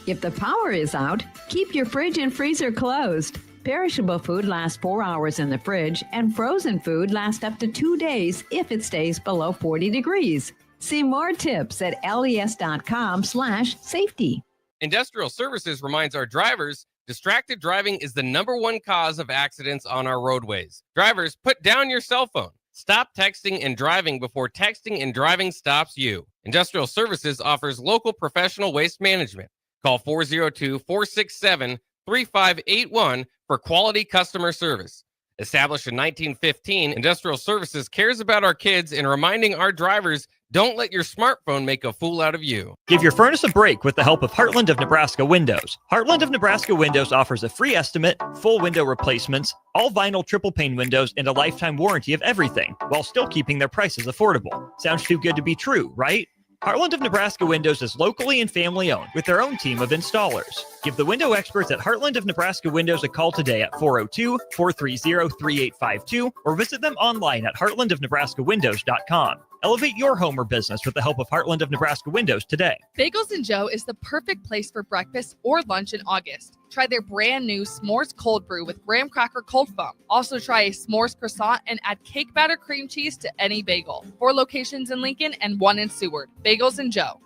If the power is out, keep your fridge and freezer closed. Perishable food lasts 4 hours in the fridge, and frozen food lasts up to 2 days if it stays below 40 degrees. See more tips at les.com/safety. Industrial Services reminds our drivers distracted driving is the #1 cause of accidents on our roadways. Drivers, put down your cell phone. Stop texting and driving before texting and driving stops you. Industrial Services offers local professional waste management. Call 402-467-3581 for quality customer service. Established in 1915, Industrial Services cares about our kids and reminding our drivers, don't let your smartphone make a fool out of you. Give your furnace a break with the help of Heartland of Nebraska Windows. Heartland of Nebraska Windows offers a free estimate, full window replacements, all vinyl triple pane windows, and a lifetime warranty of everything, while still keeping their prices affordable. Sounds too good to be true, right? Heartland of Nebraska Windows is locally and family owned with their own team of installers. Give the window experts at Heartland of Nebraska Windows a call today at 402-430-3852 or visit them online at heartlandofnebraskawindows.com. Elevate your home or business with the help of Heartland of Nebraska Windows today. Bagels and Joe is the perfect place for breakfast or lunch in August. Try their brand new S'mores Cold Brew with graham cracker cold foam. Also try a S'mores croissant and add cake batter cream cheese to any bagel. 4 locations in Lincoln and 1 in Seward. Bagels and Joe.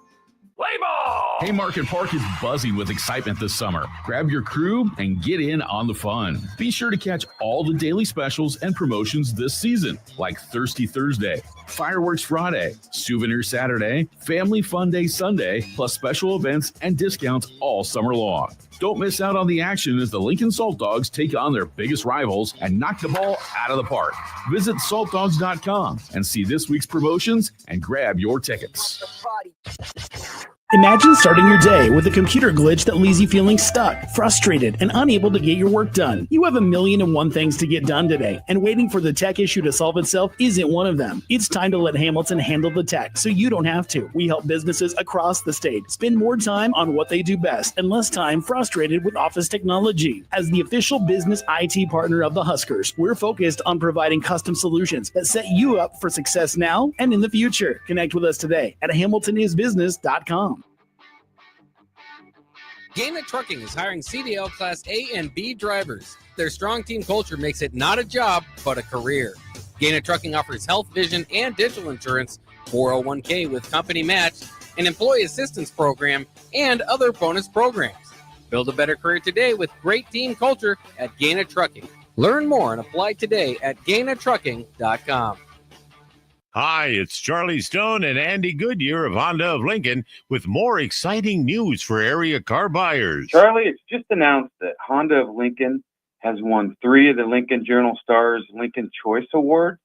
Play ball! Haymarket Park is buzzing with excitement this summer. Grab your crew and get in on the fun. Be sure to catch all the daily specials and promotions this season, like Thirsty Thursday, Fireworks Friday, Souvenir Saturday, Family Fun Day Sunday, plus special events and discounts all summer long. Don't miss out on the action as the Lincoln Salt Dogs take on their biggest rivals and knock the ball out of the park. Visit saltdogs.com and see this week's promotions and grab your tickets. Imagine starting your day with a computer glitch that leaves you feeling stuck, frustrated, and unable to get your work done. You have 1,000,001 things to get done today, and waiting for the tech issue to solve itself isn't one of them. It's time to let Hamilton handle the tech so you don't have to. We help businesses across the state spend more time on what they do best and less time frustrated with office technology. As the official business IT partner of the Huskers, we're focused on providing custom solutions that set you up for success now and in the future. Connect with us today at hamiltonisbusiness.com. Gaina Trucking is hiring CDL Class A and B drivers. Their strong team culture makes it not a job, but a career. Gaina Trucking offers health, vision, and dental insurance, 401k with company match, an employee assistance program, and other bonus programs. Build a better career today with great team culture at Gaina Trucking. Learn more and apply today at GainaTrucking.com. Hi, it's Charlie Stone and Andy Goodyear of Honda of Lincoln with more exciting news for area car buyers. Charlie, it's just announced that Honda of Lincoln has won 3 of the Lincoln Journal-Star's Lincoln Choice Awards: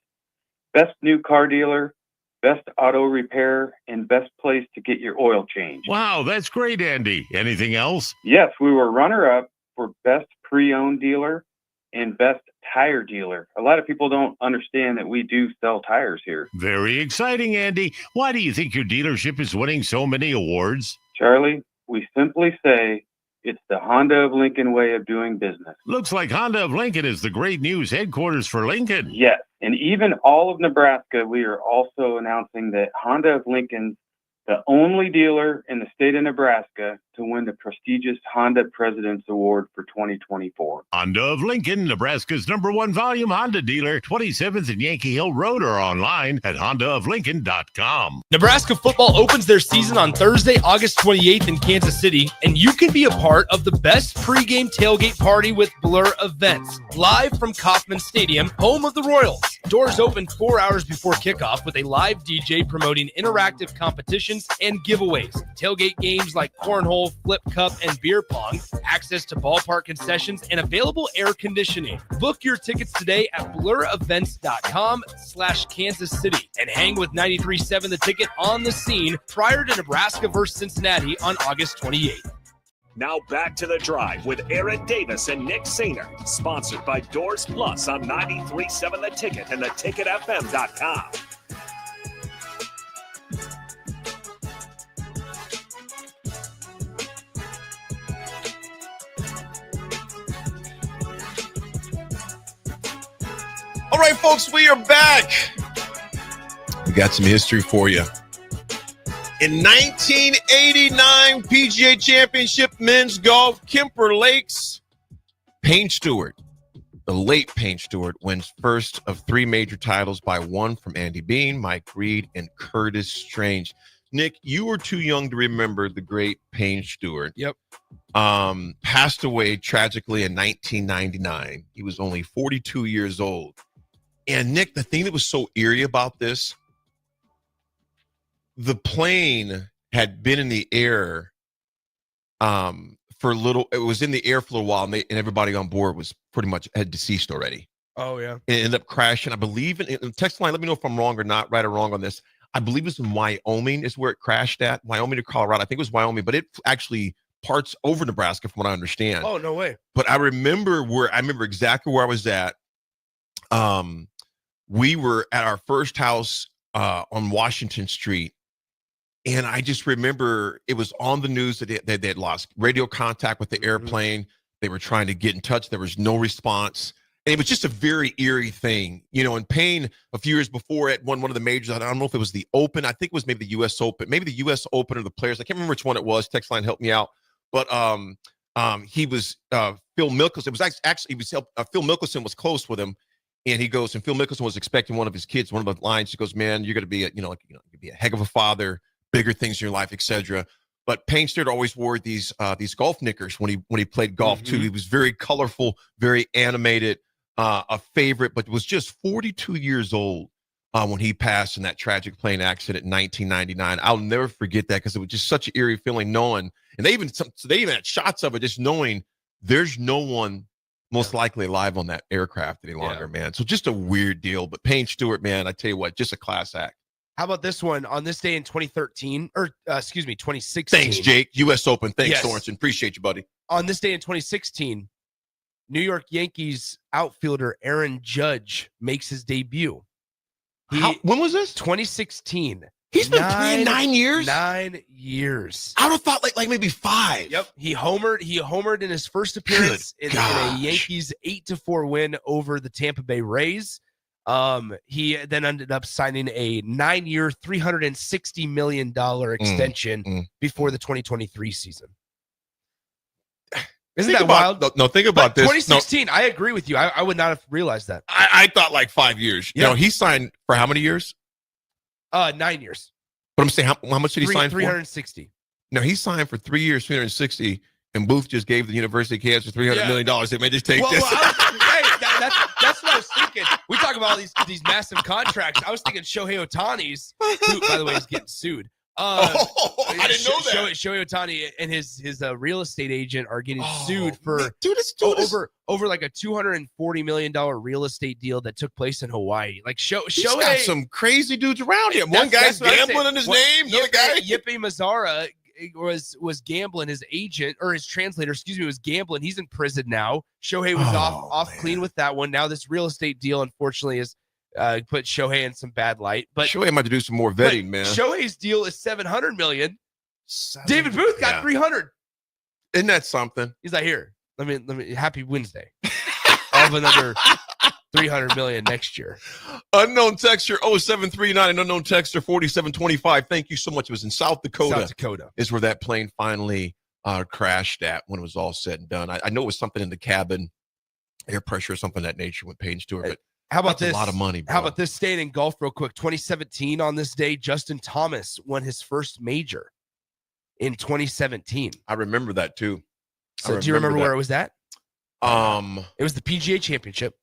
Best New Car Dealer, Best Auto Repair, and Best Place to Get Your Oil Changed. Wow, that's great, Andy. Anything else? Yes, we were runner-up for Best Pre-Owned Dealer and Best Tire Dealer. A lot of people don't understand that we do sell tires here. Very exciting, Andy. Why do you think your dealership is winning so many awards? Charlie, we simply say it's the Honda of Lincoln way of doing business. Looks like Honda of Lincoln is the great news headquarters for Lincoln. Yes, and even all of Nebraska, we are also announcing that Honda of Lincoln's the only dealer in the state of Nebraska to win the prestigious Honda President's Award for 2024. Honda of Lincoln, Nebraska's #1 volume Honda dealer, 27th and Yankee Hill Road, or online at hondaoflincoln.com. Nebraska football opens their season on Thursday, August 28th in Kansas City, and you can be a part of the best pregame tailgate party with Blur Events, live from Kauffman Stadium, home of the Royals. Doors open 4 hours before kickoff with a live DJ promoting interactive competitions and giveaways. Tailgate games like cornhole, flip cup, and beer pong, access to ballpark concessions, and available air conditioning. Book your tickets today at blurevents.com/Kansas City and hang with 93.7 The Ticket on the scene prior to Nebraska versus Cincinnati on August 28th. Now back to The Drive with Aaron Davis and Nick Sainer, sponsored by Doors Plus on 93.7 The Ticket and theticketfm.com. All right, folks, we are back. We got some history for you. In 1989 PGA Championship men's golf, Kemper Lakes, Payne Stewart, the late Payne Stewart, wins first of 3 major titles by 1 from Andy Bean, Mike Reed, and Curtis Strange. Nick, you were too young to remember the great Payne Stewart. Yep. Passed away tragically in 1999. He was only 42 years old. And Nick, the thing that was so eerie about this, the plane had been in the air for a little. It was in the air for a little while, and everybody on board was pretty much had deceased already. Oh, yeah. It ended up crashing. I believe in text line. Let me know if I'm wrong or not, right or wrong on this. I believe it was in Wyoming is where it crashed at. Wyoming to Colorado. I think it was Wyoming, but it actually parts over Nebraska from what I understand. Oh, no way. But I remember exactly where I was at. We were at our first house on Washington Street. And I just remember it was on the news that they had lost radio contact with the airplane. They were trying to get in touch. There was no response. And it was just a very eerie thing. You know, and Payne, a few years before, it won one of the majors. I don't know if it was the Open. I think it was maybe the U.S. Open. Maybe the U.S. Open or the Players. I can't remember which one it was. Text line helped me out. But he was Phil Mickelson. It was actually Phil Mickelson was close with him. And he goes, and Phil Mickelson was expecting one of his kids, one of the lines. He goes, man, you're going to be, you'll be a heck of a father, bigger things in your life, etc. But Payne Stewart always wore these golf knickers when he played golf too. He was very colorful, very animated, a favorite, but was just 42 years old when he passed in that tragic plane accident in 1999. I'll never forget that because it was just such an eerie feeling knowing, and they even had shots of it, just knowing there's no one most likely alive on that aircraft any longer, man. So just a weird deal. But Payne Stewart, man, I tell you what, just a class act. How about this one? On this day in 2016. Thanks, Jake. U.S. Open. Thanks, Sorensen. Appreciate you, buddy. On this day in 2016, New York Yankees outfielder Aaron Judge makes his debut. When was this? 2016. He's been playing 9 years? 9 years. I would have thought like maybe 5. Yep. He homered in his first appearance in a Yankees 8-4 win over the Tampa Bay Rays. He then ended up signing a 9-year, $360 million extension before the 2023 season. Isn't Think that about- wild? No, think about But this. 2016, I agree with you. I would not have realized that. I thought like 5 years. Yeah. He signed for how many years? 9 years. But I'm saying, how much did he sign for? 360. No, he signed for 3 years, 360, and Booth just gave the University of Kansas $300 million. They may just take this. That's what I was thinking. We talk about all these massive contracts. I was thinking Shohei Ohtani's, who, by the way, is getting sued. I didn't know that. Shohei Ohtani and his real estate agent are getting sued for over like a $240 million real estate deal that took place in Hawaii. Like He's Shohei got some crazy dudes around him. One guy's gambling in his name. The other guy. Yippee Mazzara was gambling. His agent or his translator, excuse me, was gambling. He's in prison now. Shohei was off clean with that one. Now this real estate deal, unfortunately, is put Shohei in some bad light. But Shohei might have to do some more vetting, man. Shohei's deal is $700 million. David Booth got 300. Isn't that something? He's like, here. Let me. Happy Wednesday. I'll have another 300 million next year. Unknown texture 0739 and unknown texture 4725. Thank you so much. It was in South Dakota. South Dakota is where that plane finally crashed at when it was all said and done. I know it was something in the cabin, air pressure or something of that nature with Payne Stewart. But how about that's this? A lot of money, bro. How about this? Staying in golf real quick. 2017 on this day, Justin Thomas won his first major in 2017. I remember that too. So do you remember where it was at? It was the PGA Championship.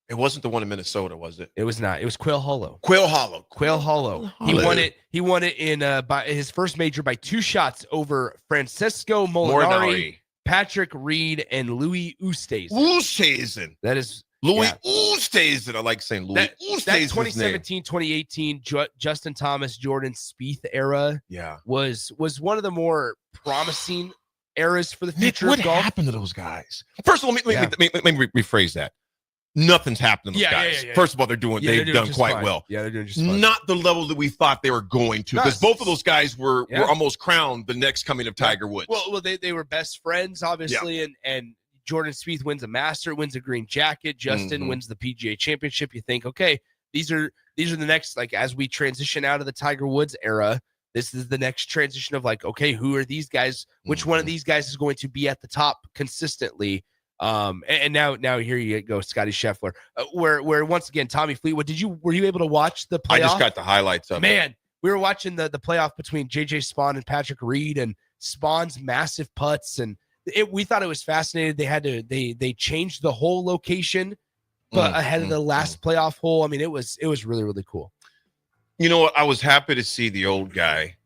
It wasn't the one in Minnesota, was it? It was not. It was Quail Hollow. Quail Hollow. Quail Hollow. He won it. He won it in by his first major by 2 shots over Francesco Molinari, Patrick Reed, and Louis Oosthuizen. Oosthuizen. That is Louis Oosthuizen. I like saying Louis Oosthuizen. That 2017, 2018 Justin Thomas, Jordan Spieth era was one of the more promising eras for the future What of golf. happened to those guys? First of all, let me rephrase that. Nothing's happened to those guys. First of all, they've done quite fine. well. Yeah, they're doing just fine. Not the level that we thought they were going to, because both of those guys were almost crowned the next coming of Tiger Woods. Well, they were best friends, obviously, and Jordan Spieth wins a Master, wins a green jacket. Justin wins the PGA Championship. You think, okay, these are the next, like, as we transition out of the Tiger Woods era, this is the next transition of like, okay, who are these guys? Which one of these guys is going to be at the top consistently? And now here you go, Scotty Scheffler, where once again, Tommy Fleetwood. Were you able to watch the playoff? I just got the highlights of it. Man, we were watching the playoff between JJ Spaun and Patrick Reed, and Spawn's massive putts, and we thought it was fascinating. They changed the whole location, but ahead of the last playoff hole. I mean, it was really, really cool. You know what? I was happy to see the old guy.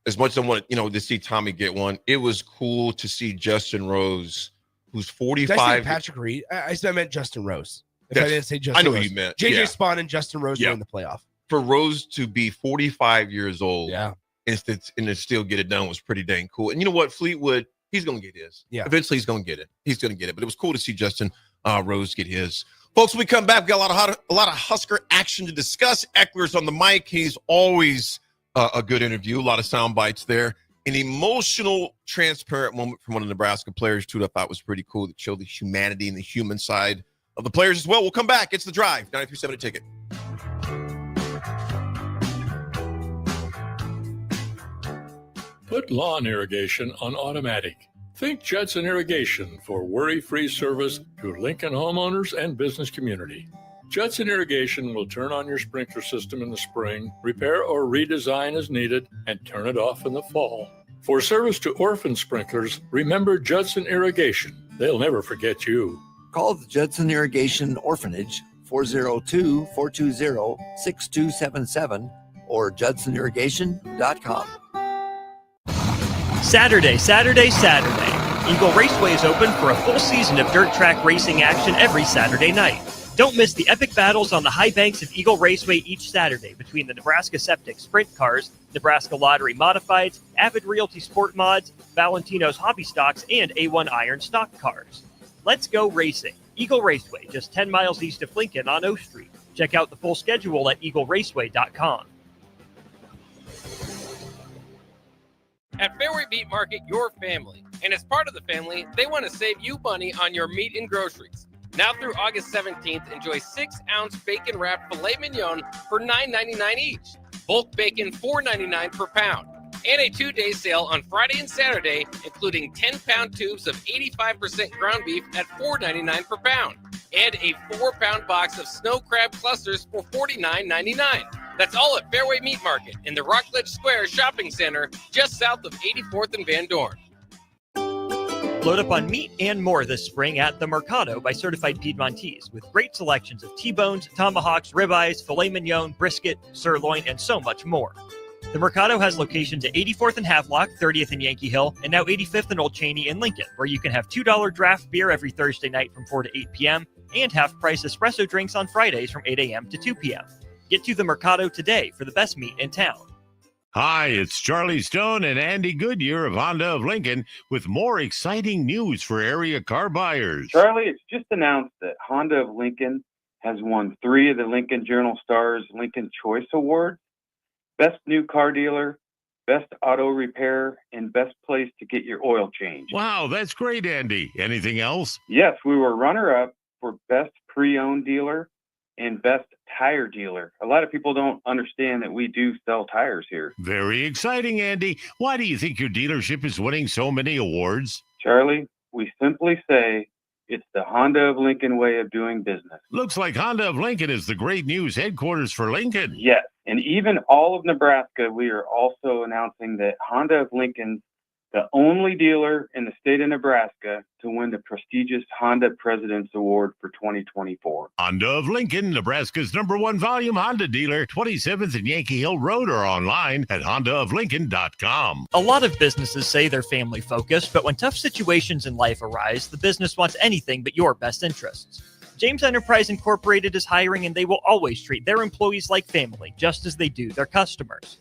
As much as I wanted, to see Tommy get one, it was cool to see Justin Rose, who's 45. Did I say Patrick Reed? I meant Justin Rose. I didn't say Justin Rose. I know what you meant. JJ Spaun and Justin Rose were in the playoff. For Rose to be 45 years old, and to still get it done was pretty dang cool. And you know what? Fleetwood, he's going to get his. Yeah. Eventually, he's going to get it. But it was cool to see Justin Rose get his. Folks, when we come back, we got a lot of Husker action to discuss. Eckler's on the mic. He's always a good interview. A lot of sound bites there. An emotional, transparent moment from one of the Nebraska players, too, that I thought was pretty cool, that showed the humanity and the human side of the players as well. We'll come back. It's The Drive, 93.7 Ticket. Put lawn irrigation on automatic. Think Judson Irrigation for worry-free service to Lincoln homeowners and business community. Judson Irrigation will turn on your sprinkler system in the spring, repair or redesign as needed, and turn it off in the fall. For service to orphan sprinklers, remember Judson Irrigation. They'll never forget you. Call the Judson Irrigation Orphanage, 402-420-6277 or judsonirrigation.com. Saturday. Eagle Raceway is open for a full season of dirt track racing action every Saturday night. Don't miss the epic battles on the high banks of Eagle Raceway each Saturday between the Nebraska Septic Sprint Cars, Nebraska Lottery Modifieds, Avid Realty Sport Mods, Valentino's Hobby Stocks, and A1 Iron Stock Cars. Let's go racing. Eagle Raceway, just 10 miles east of Lincoln on O Street. Check out the full schedule at eagleraceway.com. At Fairway Meat Market, your family. And as part of the family, they want to save you money on your meat and groceries. Now through August 17th, enjoy 6-ounce bacon-wrapped filet mignon for $9.99 each. Bulk bacon $4.99 per pound. and a 2-day sale on Friday and Saturday, including 10-pound tubes of 85% ground beef at $4.99 per pound, and a 4-pound box of snow crab clusters for $49.99. That's all at Fairway Meat Market in the Rockledge Square Shopping Center, just south of 84th and Van Dorn. Load up on meat and more this spring at The Mercado by Certified Piedmontese, with great selections of T-bones, tomahawks, ribeyes, filet mignon, brisket, sirloin, and so much more. The Mercado has locations at 84th and Havelock, 30th and Yankee Hill, and now 85th and Old Cheney in Lincoln, where you can have $2 draft beer every Thursday night from 4 to 8 p.m. and half-price espresso drinks on Fridays from 8 a.m. to 2 p.m. Get to The Mercado today for the best meat in town. Hi, it's Charlie Stone and Andy Goodyear of Honda of Lincoln with more exciting news for area car buyers. Charlie, it's just announced that Honda of Lincoln has won 3 of the Lincoln Journal-Star's Lincoln Choice Awards: Best New Car Dealer, Best Auto Repair, and Best Place to Get Your Oil Changed. Wow, that's great, Andy. Anything else? Yes, we were runner-up for Best Pre-Owned Dealer and Best Tire Dealer. A lot of people don't understand that we do sell tires here. Very exciting, Andy. Why do you think your dealership is winning so many awards? Charlie, we simply say it's the Honda of Lincoln way of doing business. Looks like Honda of Lincoln is the great news headquarters for Lincoln. Yes, and even all of Nebraska, we are also announcing that Honda of Lincoln's the only dealer in the state of Nebraska to win the prestigious Honda President's Award for 2024. Honda of Lincoln, Nebraska's #1 volume Honda dealer, 27th and Yankee Hill Road, or online at hondaoflincoln.com. A lot of businesses say they're family focused, but when tough situations in life arise, the business wants anything but your best interests. James Enterprise Incorporated is hiring, and they will always treat their employees like family, just as they do their customers.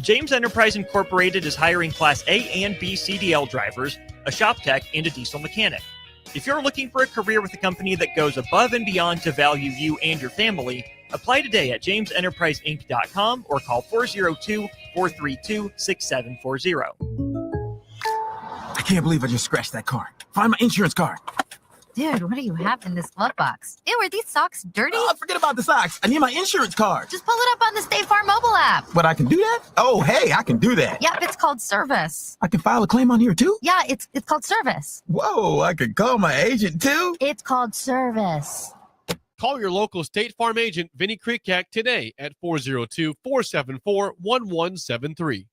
James Enterprise Incorporated is hiring Class A and B CDL drivers, a shop tech, and a diesel mechanic. If you're looking for a career with a company that goes above and beyond to value you and your family, apply today at jamesenterpriseinc.com or call 402-432-6740. I can't believe I just scratched that card. Find my insurance card. Dude, what do you have in this glove box? Ew, are these socks dirty? Oh, forget about the socks. I need my insurance card. Just pull it up on the State Farm mobile app. But I can do that? Oh, hey, I can do that. Yep, it's called service. I can file a claim on here too? Yeah, it's called service. Whoa, I can call my agent too? It's called service. Call your local State Farm agent, Vinny Krikak, today at 402-474-1173.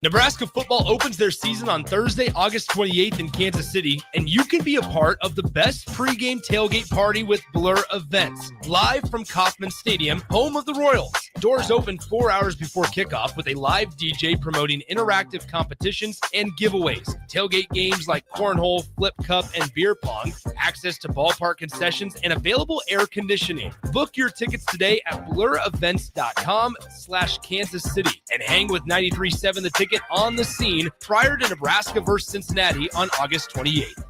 Nebraska football opens their season on Thursday, August 28th in Kansas City, and you can be a part of the best pregame tailgate party with Blur Events, live from Kauffman Stadium, home of the Royals. Doors open 4 hours before kickoff with a live DJ promoting interactive competitions and giveaways. Tailgate games like cornhole, flip cup, and beer pong, access to ballpark concessions, and available air conditioning. Book your tickets today at blurevents.com/Kansas City and hang with 93.7 The Ticket on the scene prior to Nebraska versus Cincinnati on August 28th.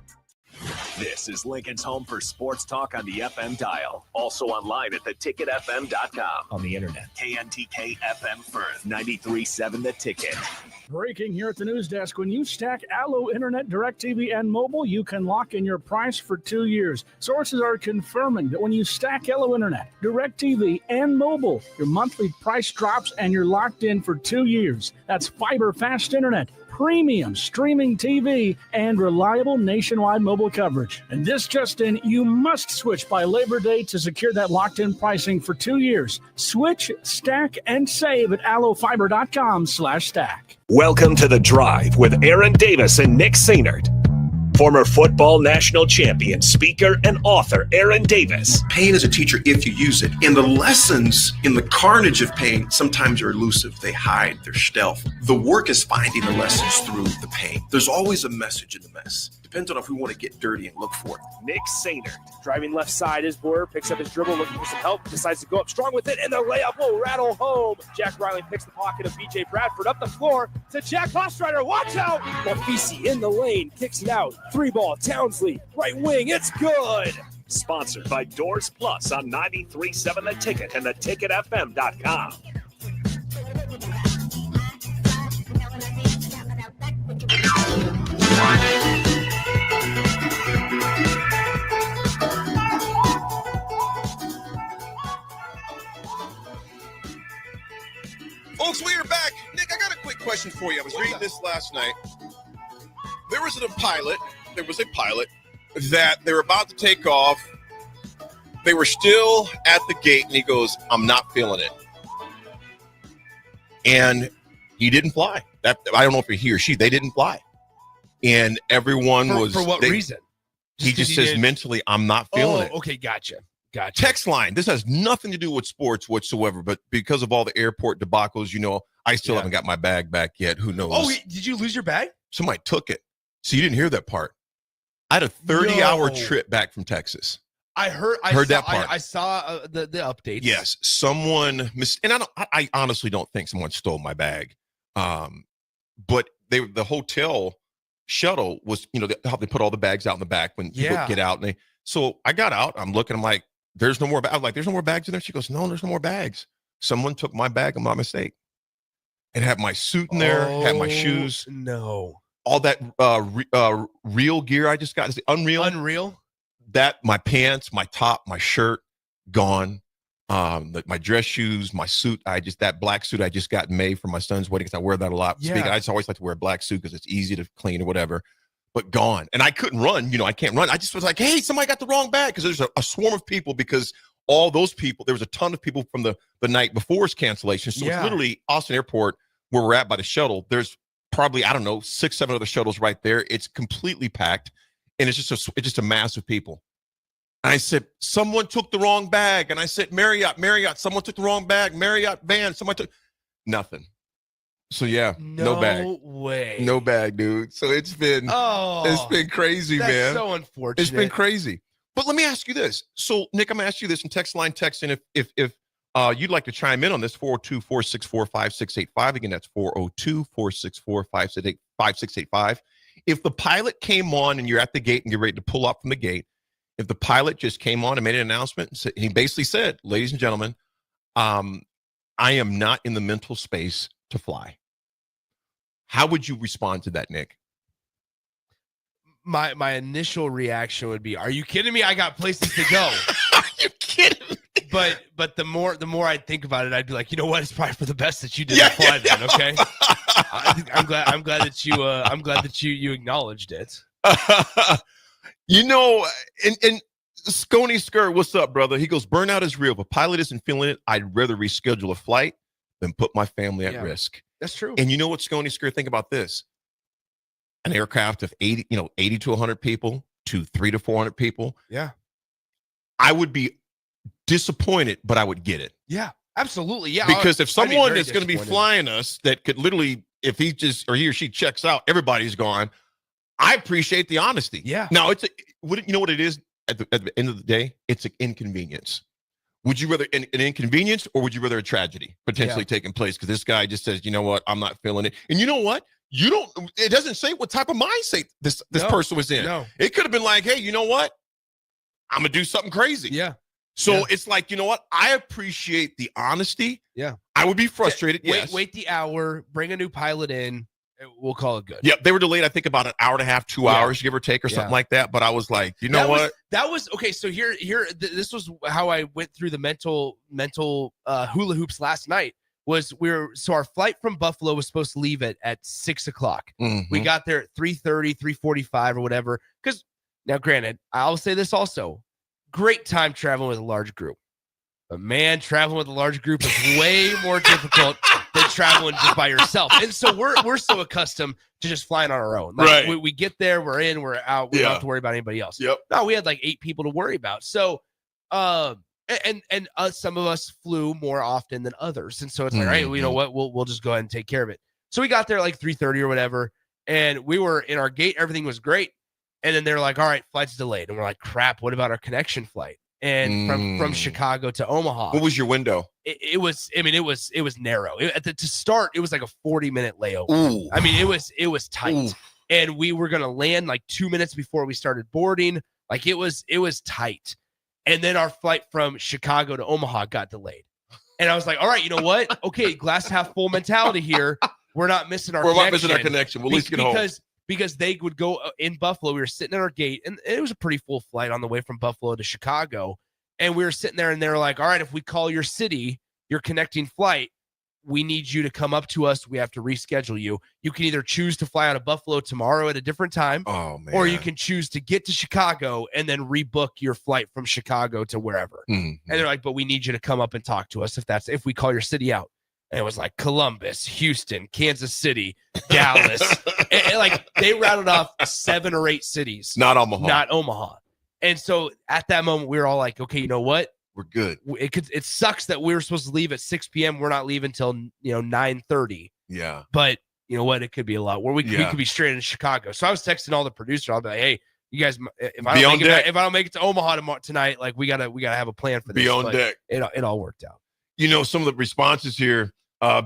This is Lincoln's home for sports talk on the FM dial. Also online at theticketfm.com. On the internet. KNTK FM Firth, 93.7 The Ticket. Breaking here at the news desk. When you stack Allo Internet, DirecTV, and mobile, you can lock in your price for 2 years. Sources are confirming that when you stack Allo Internet, DirecTV, and mobile, your monthly price drops and you're locked in for 2 years. That's fiber fast internet, premium streaming TV, and reliable nationwide mobile coverage. And this just in, you must switch by Labor Day to secure that locked-in pricing for 2 years. Switch, stack, and save at allofiber.com/stack. Welcome to The Drive with Aaron Davis and Nick Sainert. Former football national champion, speaker, and author Aaron Davis. Pain is a teacher if you use it. And the lessons in the carnage of pain sometimes are elusive. They hide, they're stealth. The work is finding the lessons through the pain. There's always a message in the mess. Depends on if we want to get dirty and look for it. Nick Sainert. Driving left side is Blur, picks up his dribble, looking for some help, decides to go up strong with it, and the layup will rattle home. Jack Riley picks the pocket of B.J. Bradford up the floor to Jack Hostrider. Watch out! Mafisi in the lane, kicks it out. 3-ball, Townsley, right wing, it's good! Sponsored by Doors Plus on 93.7 The Ticket and theticketfm.com. Folks, we are back. Nick, I got a quick question for you. I was reading this last night. There was a pilot that they were about to take off. They were still at the gate, and he goes, I'm not feeling it. And he didn't fly. I don't know if he or she, they didn't fly. And everyone For what reason? He just says mentally, I'm not feeling it. Okay, gotcha. Text line. This has nothing to do with sports whatsoever, but because of all the airport debacles, I still haven't got my bag back yet. Who knows? Oh, did you lose your bag? Somebody took it. So you didn't hear that part. I had a 30-hour trip back from Texas. I heard that part. I saw the updates. Yes, someone and I honestly don't think someone stole my bag. But the hotel shuttle was, how they put all the bags out in the back when people get out, and so I got out. I'm looking. I'm like, there's no more. I'm like, there's no more bags in there. She goes, no, there's no more bags. Someone took my bag. I'm not mistake. It had my suit in there. Had my shoes. No. All that real gear I just got. Is it Unreal? That, my pants, my top, my shirt, gone. My dress shoes, my suit. That black suit I just got made for my son's wedding because I wear that a lot. Yeah. I just always like to wear a black suit because it's easy to clean or whatever. But gone. And I couldn't run. I can't run. I just was like, hey, somebody got the wrong bag, because there's a swarm of people, because all those people, there was a ton of people from the night before's cancellation. So it's literally Austin Airport where we're at by the shuttle. There's probably, 6, 7 other shuttles right there. It's completely packed. And it's just a mass of people. And I said, someone took the wrong bag. And I said, Marriott, someone took the wrong bag. Marriott van, someone took nothing. So no bag. No way. No bag, dude. So it's been crazy, that's man. So unfortunate. It's been crazy. But let me ask you this. So Nick, I'm gonna ask you this in text line, text in if you'd like to chime in on this, 402-464-5685. Again, that's 402-464-5685. If the pilot came on and you're at the gate and you're ready to pull up from the gate, if the pilot just came on and made an announcement, and he basically said, ladies and gentlemen, I am not in the mental space to fly. How would you respond to that, Nick? My initial reaction would be, are you kidding me? I got places to go. Are you kidding me? But the more I think about it, I'd be like, you know what? It's probably for the best that you didn't fly then. Okay. I'm glad that you acknowledged it. And Scony Skirt, what's up, brother? He goes, burnout is real. If a pilot isn't feeling it, I'd rather reschedule a flight than put my family at risk. That's true. And you know what, Scony Skirt, think about this. An aircraft of 80 to 100 people to 300 to 400 people. Yeah. I would be disappointed, but I would get it. Yeah, absolutely. Yeah. Because if someone is going to be flying us that could literally, if he or she checks out, everybody's gone. I appreciate the honesty. Yeah. Now, you know what it is at the end of the day? It's an inconvenience. Would you rather an inconvenience, or would you rather a tragedy potentially taking place? Because this guy just says, you know what, I'm not feeling it. And you know what? It doesn't say what type of mindset this person was in. No. It could have been like, hey, you know what? I'm going to do something crazy. Yeah. So it's like, you know what? I appreciate the honesty. Yeah. I would be frustrated. Wait the hour, bring a new pilot in. We'll call it good. Yeah, they were delayed, I think, about an hour and a half, 2 hours, give or take, or something like that. But I was like, you know what? That was okay. So this was how I went through the mental hula hoops last night. So our flight from Buffalo was supposed to leave at 6:00. Mm-hmm. We got there at 3:30, 3:45 or whatever. Because now, granted, I'll say this also: great time traveling with a large group. But man, traveling with a large group is way more difficult than traveling just by yourself. And so we're so accustomed to just flying on our own. Like, right. We get there, we're in, we're out. We don't have to worry about anybody else. Yep. No, we had like 8 people to worry about. So, and some of us flew more often than others. And so it's like, all right, well, you know what? We'll just go ahead and take care of it. So we got there like 3:30 or whatever. And we were in our gate. Everything was great. And then they're like, all right, flight's delayed. And we're like, crap, what about our connection flight? And from Chicago to Omaha. What was your window? It was narrow. To start, it was like a 40-minute layover. Ooh. I mean, it was tight. Ooh. And we were gonna land like 2 minutes before we started boarding. Like it was tight. And then our flight from Chicago to Omaha got delayed. And I was like, all right, you know what? Okay, glass half full mentality here. We're not missing our connection. We're not missing our connection. We'll at least get home. Because they would go in Buffalo. We were sitting at our gate, and it was a pretty full flight on the way from Buffalo to Chicago. And we were sitting there, and they were like, all right, if we call your city, your connecting flight, we need you to come up to us. We have to reschedule you. You can either choose to fly out of Buffalo tomorrow at a different time, or you can choose to get to Chicago and then rebook your flight from Chicago to wherever. And they're like, but we need you to come up and talk to us if we call your city out. And it was like Columbus, Houston, Kansas City, Dallas. and like they rattled off 7 or 8 cities. Not Omaha. Not Omaha. And so at that moment, we were all like, okay, you know what? We're good. It sucks that we were supposed to leave at 6 p.m. We're not leaving until 9:30. Yeah. But you know what? It could be a lot where we could be straight in Chicago. So I was texting all the producers. I'll be like, hey, you guys, if I don't make it to Omaha tonight, like we gotta have a plan for this. Be on deck. It all worked out. You know, some of the responses here.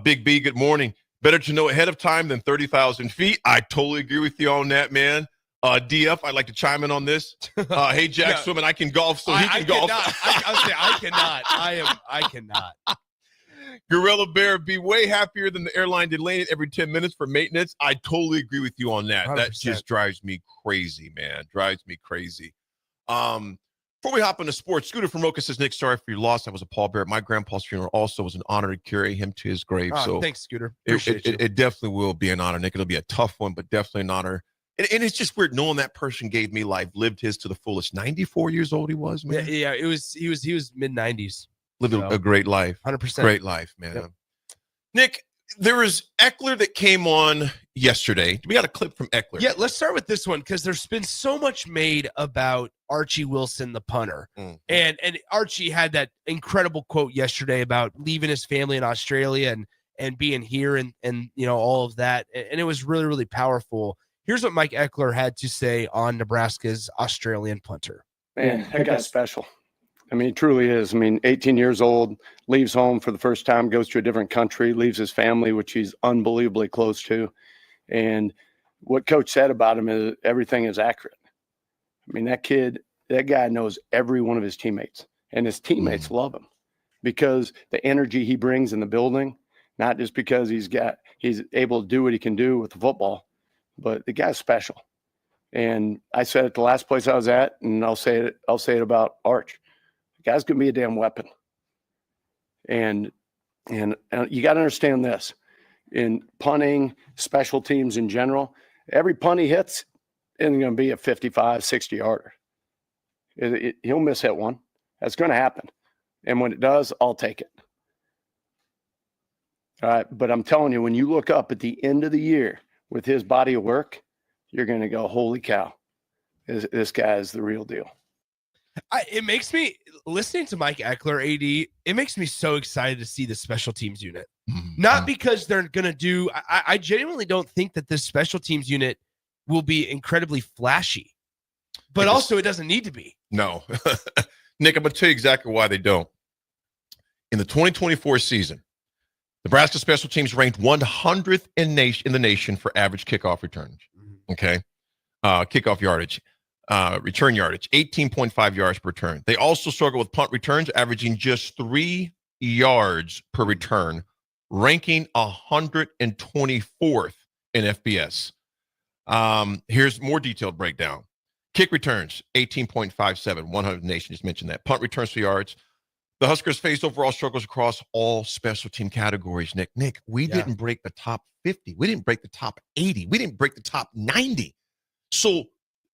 Big B, good morning. Better to know ahead of time than 30,000 feet. I totally agree with you on that, man. DF, I'd like to chime in on this. Hey, Jack Swimming, I can golf, so he can golf. I cannot. Gorilla Bear, be way happier than the airline delaying it every 10 minutes for maintenance. I totally agree with you on that. 100%. That just drives me crazy, man. Drives me crazy. Before we hop into sports, Scooter from Roca says, Nick, sorry for your loss. That was a Paul Barrett. My grandpa's funeral also was an honor to carry him to his grave. So thanks, Scooter. It definitely will be an honor, Nick. It'll be a tough one, but definitely an honor. And it's just weird knowing that person gave me life, lived his to the fullest. 94 years old he was, man. Yeah, he was mid-90s. Lived a great life. 100%. Great life, man. Yep. Nick, there was Eckler that came on yesterday. We got a clip from Eckler. Yeah, let's start with this one because there's been so much made about Archie Wilson, the punter. And Archie had that incredible quote yesterday about leaving his family in Australia and being here and all of that. And it was really, really powerful. Here's what Mike Eckler had to say on Nebraska's Australian punter. Man, that guy's special. I mean, he truly is. I mean, 18 years old, leaves home for the first time, goes to a different country, leaves his family, which he's unbelievably close to. And what Coach said about him is everything is accurate. I mean, that guy knows every one of his teammates, and his teammates love him because the energy he brings in the building, not just because he's able to do what he can do with the football, but the guy's special. And I said it the last place I was at, and I'll say it about Arch. The guy's gonna be a damn weapon. And you got to understand this: in punting, special teams in general, every punt he hits isn't going to be a 55, 60 yarder. He'll miss hit one. That's going to happen. And when it does, I'll take it. All right. But I'm telling you, when you look up at the end of the year with his body of work, you're going to go, holy cow, this guy is the real deal. It makes me, listening to Mike Eckler, AD, it makes me so excited to see the special teams unit. Not because they're going to do, I genuinely don't think that this special teams unit will be incredibly flashy, but also it doesn't need to be. No. Nick, I'm going to tell you exactly why they don't. In the 2024 season, Nebraska special teams ranked 100th in the nation for average kickoff returns. Okay. Kickoff yardage. Return yardage, 18.5 yards per return. They also struggle with punt returns, averaging just 3 yards per return, ranking 124th in FBS. Here's more detailed breakdown. Kick returns, 18.57, 100 nation, just mentioned that. Punt returns for yards. The Huskers faced overall struggles across all special team categories, Nick. We didn't break the top 50. We didn't break the top 80. We didn't break the top 90. So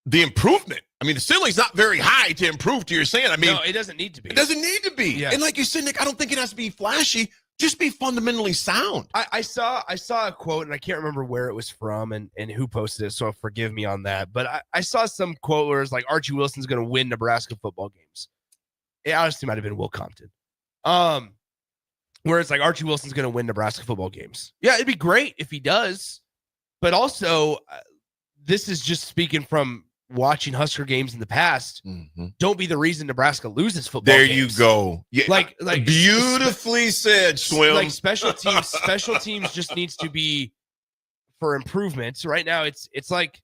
the improvement, I mean, the ceiling's not very high to improve to you're saying. I mean, no, it doesn't need to be. It doesn't need to be. Yeah. And like you said, Nick, I don't think it has to be flashy. Just be fundamentally sound. I saw a quote, and I can't remember where it was from and who posted it, so forgive me on that. But I saw some quote where it's like Archie Wilson's going to win Nebraska football games. It honestly might have been Will Compton. Where it's like Archie Wilson's going to win Nebraska football games. Yeah, it'd be great if he does. But also, this is just speaking from watching Husker games in the past. Don't be the reason Nebraska loses football there games. You go. Yeah, like beautifully said, Swim. Like special teams just needs to be for improvements. Right now it's like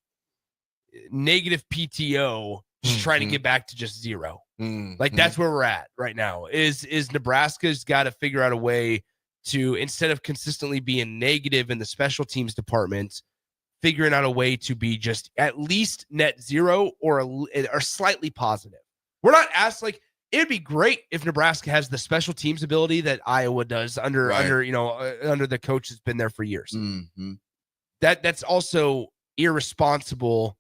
negative PTO, just trying to get back to just zero. Like that's where we're at right now. Is Nebraska's got to figure out a way to, instead of consistently being negative in the special teams department, figuring out a way to be just at least net zero or slightly positive. We're not asked, like, it'd be great if Nebraska has the special teams ability that Iowa does under the coach that's been there for years. Mm-hmm. That's also irresponsible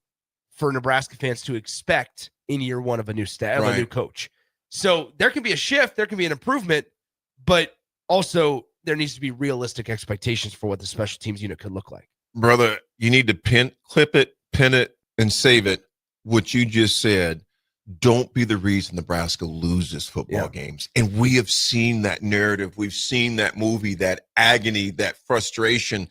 for Nebraska fans to expect in year one of a new staff, a new coach. So there can be a shift, there can be an improvement, but also there needs to be realistic expectations for what the special teams unit could look like. Brother, you need to clip it, pin it, and save it. What you just said. Don't be the reason Nebraska loses football games. And we have seen that narrative. We've seen that movie, that agony, that frustration.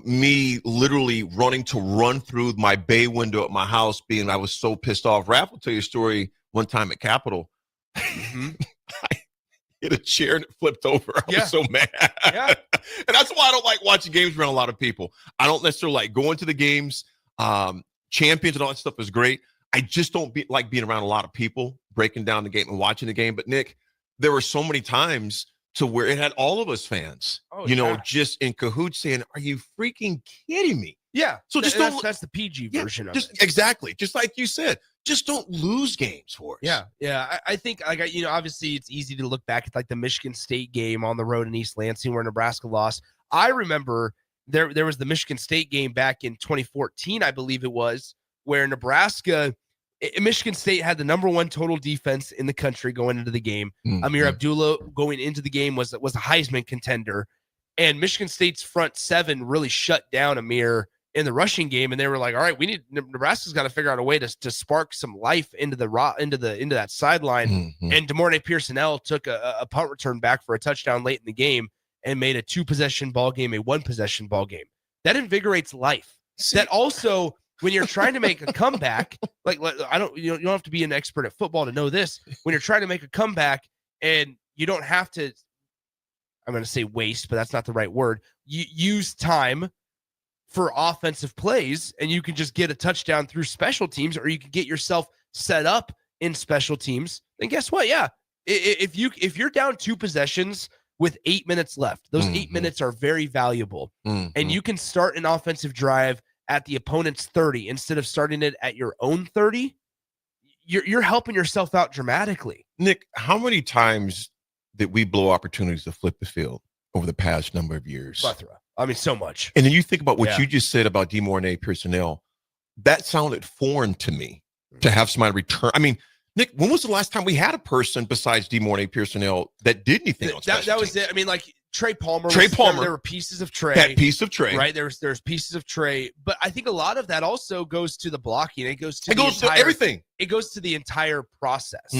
Me literally running to run through my bay window at my house I was so pissed off. Raph will tell you a story one time at Capitol. I hit a chair and it flipped over. I was so mad. And that's why I don't like watching games around a lot of people. I don't necessarily like going to the games. Champions and all that stuff is great. I just don't like being around a lot of people, breaking down the game and watching the game. But, Nick, there were so many times to where it had all of us fans, just in cahoots saying, are you freaking kidding me? Yeah. So that's the PG version of it. Exactly. Just like you said, just don't lose games for us. Yeah. Yeah. I think, obviously it's easy to look back at like the Michigan State game on the road in East Lansing where Nebraska lost. I remember there was the Michigan State game back in 2014, I believe it was, where Michigan State had the number one total defense in the country going into the game. Amir Abdullah going into the game was a Heisman contender, and Michigan State's front seven really shut down Amir in the rushing game. And they were like, all right, Nebraska's got to figure out a way to spark some life into that sideline. And DeMornay Pearsonell took a punt return back for a touchdown late in the game and made a 2-possession ball game a 1-possession ball game. That invigorates life. That also, when you're trying to make a comeback, you don't have to be an expert at football to know this. When you're trying to make a comeback and you don't have to, I'm going to say waste, but that's not the right word. You use time for offensive plays, and you can just get a touchdown through special teams, or you can get yourself set up in special teams. Then guess what? Yeah, if you're down 2 possessions with 8 minutes left, those 8 minutes are very valuable, and you can start an offensive drive at the opponent's 30 instead of starting it at your own 30, you're helping yourself out dramatically. Nick, how many times did we blow opportunities to flip the field over the past number of years? Plethora. I mean, so much. And then you think about what you just said about DeMornay Pearsonell. That sounded foreign to me to have somebody return. I mean, Nick, when was the last time we had a person besides DeMornay Pearsonell that did anything on special that was it. I mean, like Trey Palmer. There were pieces of Trey. That piece of Trey. Right. There's pieces of Trey. But I think a lot of that also goes to the blocking. It goes to everything. It goes to the entire process.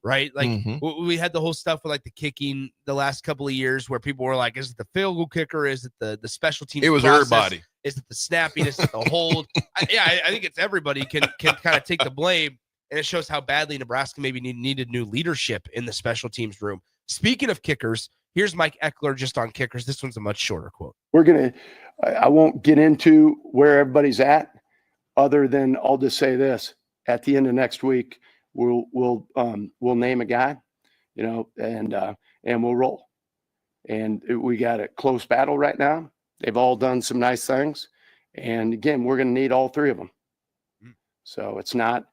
Right. Like we had the whole stuff with like the kicking the last couple of years where people were like, is it the field goal kicker? Is it the special teams? It was process? everybody. Is it the snapping? Is it the hold? I think it's everybody can kind of take the blame. And it shows how badly Nebraska maybe needed new leadership in the special teams room. Speaking of kickers, here's Mike Eckler just on kickers. This one's a much shorter quote. I won't get into where everybody's at, other than I'll just say this: at the end of next week, we'll name a guy, and we'll roll. And we got a close battle right now. They've all done some nice things, and again, we're going to need all 3 of them. So it's not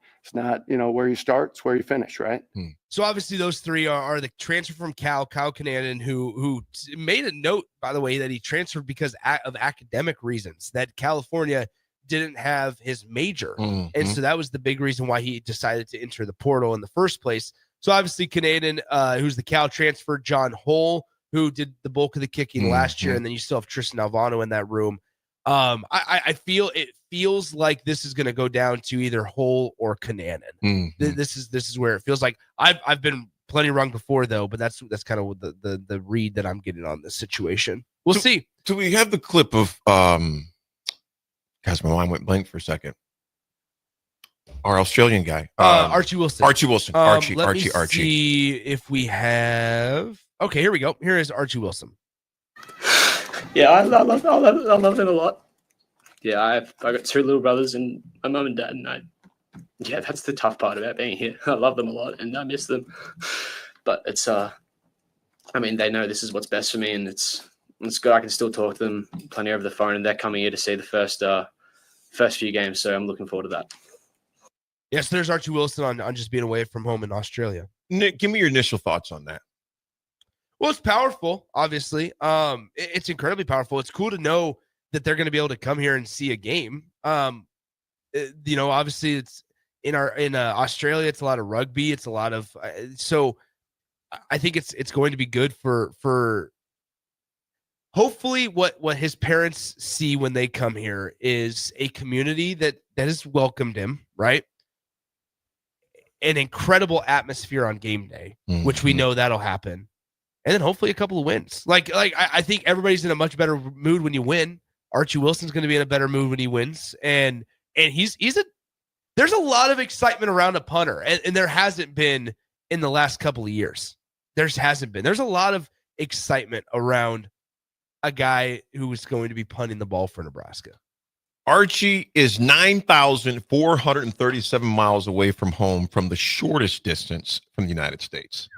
where you start, it's where you finish, right? So obviously those 3 are the transfer from Kyle Kananen, who made a note, by the way, that he transferred because of academic reasons, that California didn't have his major. And so that was the big reason why he decided to enter the portal in the first place. So obviously Kananen, who's the Cal transfer, John Hull, who did the bulk of the kicking last year, and then you still have Tristan Alvano in that room. I feel it feels like this is going to go down to either Hull or Kananen. This is where it feels like. I've been plenty wrong before though, but that's kind of the read that I'm getting on this situation. We'll see. Do we have the clip of guys? My mind went blank for a second. Our Australian guy, Archie Wilson. Archie. See if we have. Okay, here we go. Here is Archie Wilson. Yeah, I love them a lot. Yeah, I got 2 little brothers and my mum and dad, and that's the tough part about being here. I love them a lot and I miss them, but it's they know this is what's best for me, and it's good. I can still talk to them plenty over the phone, and they're coming here to see the first few games, so I'm looking forward to that. Yes, there's Archie Wilson on just being away from home in Australia. Nick, give me your initial thoughts on that. Well, it's powerful, obviously. It's incredibly powerful. It's cool to know that they're going to be able to come here and see a game. Obviously it's in Australia, it's a lot of rugby. It's a lot of, so I think it's going to be good for hopefully what his parents see when they come here is a community that has welcomed him, right? An incredible atmosphere on game day, which we know that'll happen. And then hopefully a couple of wins. I think everybody's in a much better mood when you win. Archie Wilson's going to be in a better mood when he wins. And there's a lot of excitement around a punter. And there hasn't been in the last couple of years. There's a lot of excitement around a guy who is going to be punting the ball for Nebraska. Archie is 9,437 miles away from home from the shortest distance from the United States.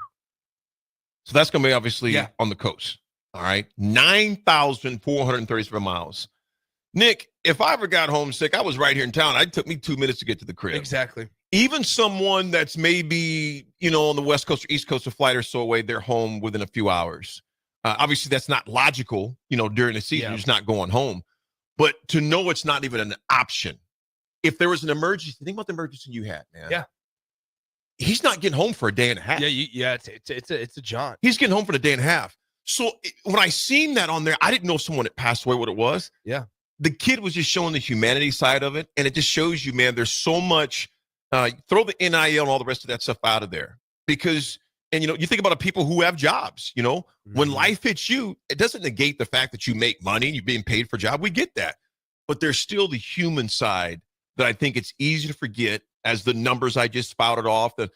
So that's going to be obviously on the coast. All right. 9,437 miles. Nick, if I ever got homesick, I was right here in town. It took me 2 minutes to get to the crib. Exactly. Even someone that's maybe, on the West Coast or East Coast, a flight or so away, they're home within a few hours. Obviously, that's not logical, during the season. You're just not going home. But to know it's not even an option. If there was an emergency, think about the emergency you had, man. Yeah. He's not getting home for a day and a half. It's a jaunt. He's getting home for a day and a half. So when I seen that on there, I didn't know someone had passed away, what it was. Yeah. The kid was just showing the humanity side of it. And it just shows you, man, there's so much, throw the NIL and all the rest of that stuff out of there. Because, you think about the people who have jobs, when life hits you, it doesn't negate the fact that you make money and you're being paid for a job. We get that. But there's still the human side that I think it's easy to forget, as the numbers I just spouted off, the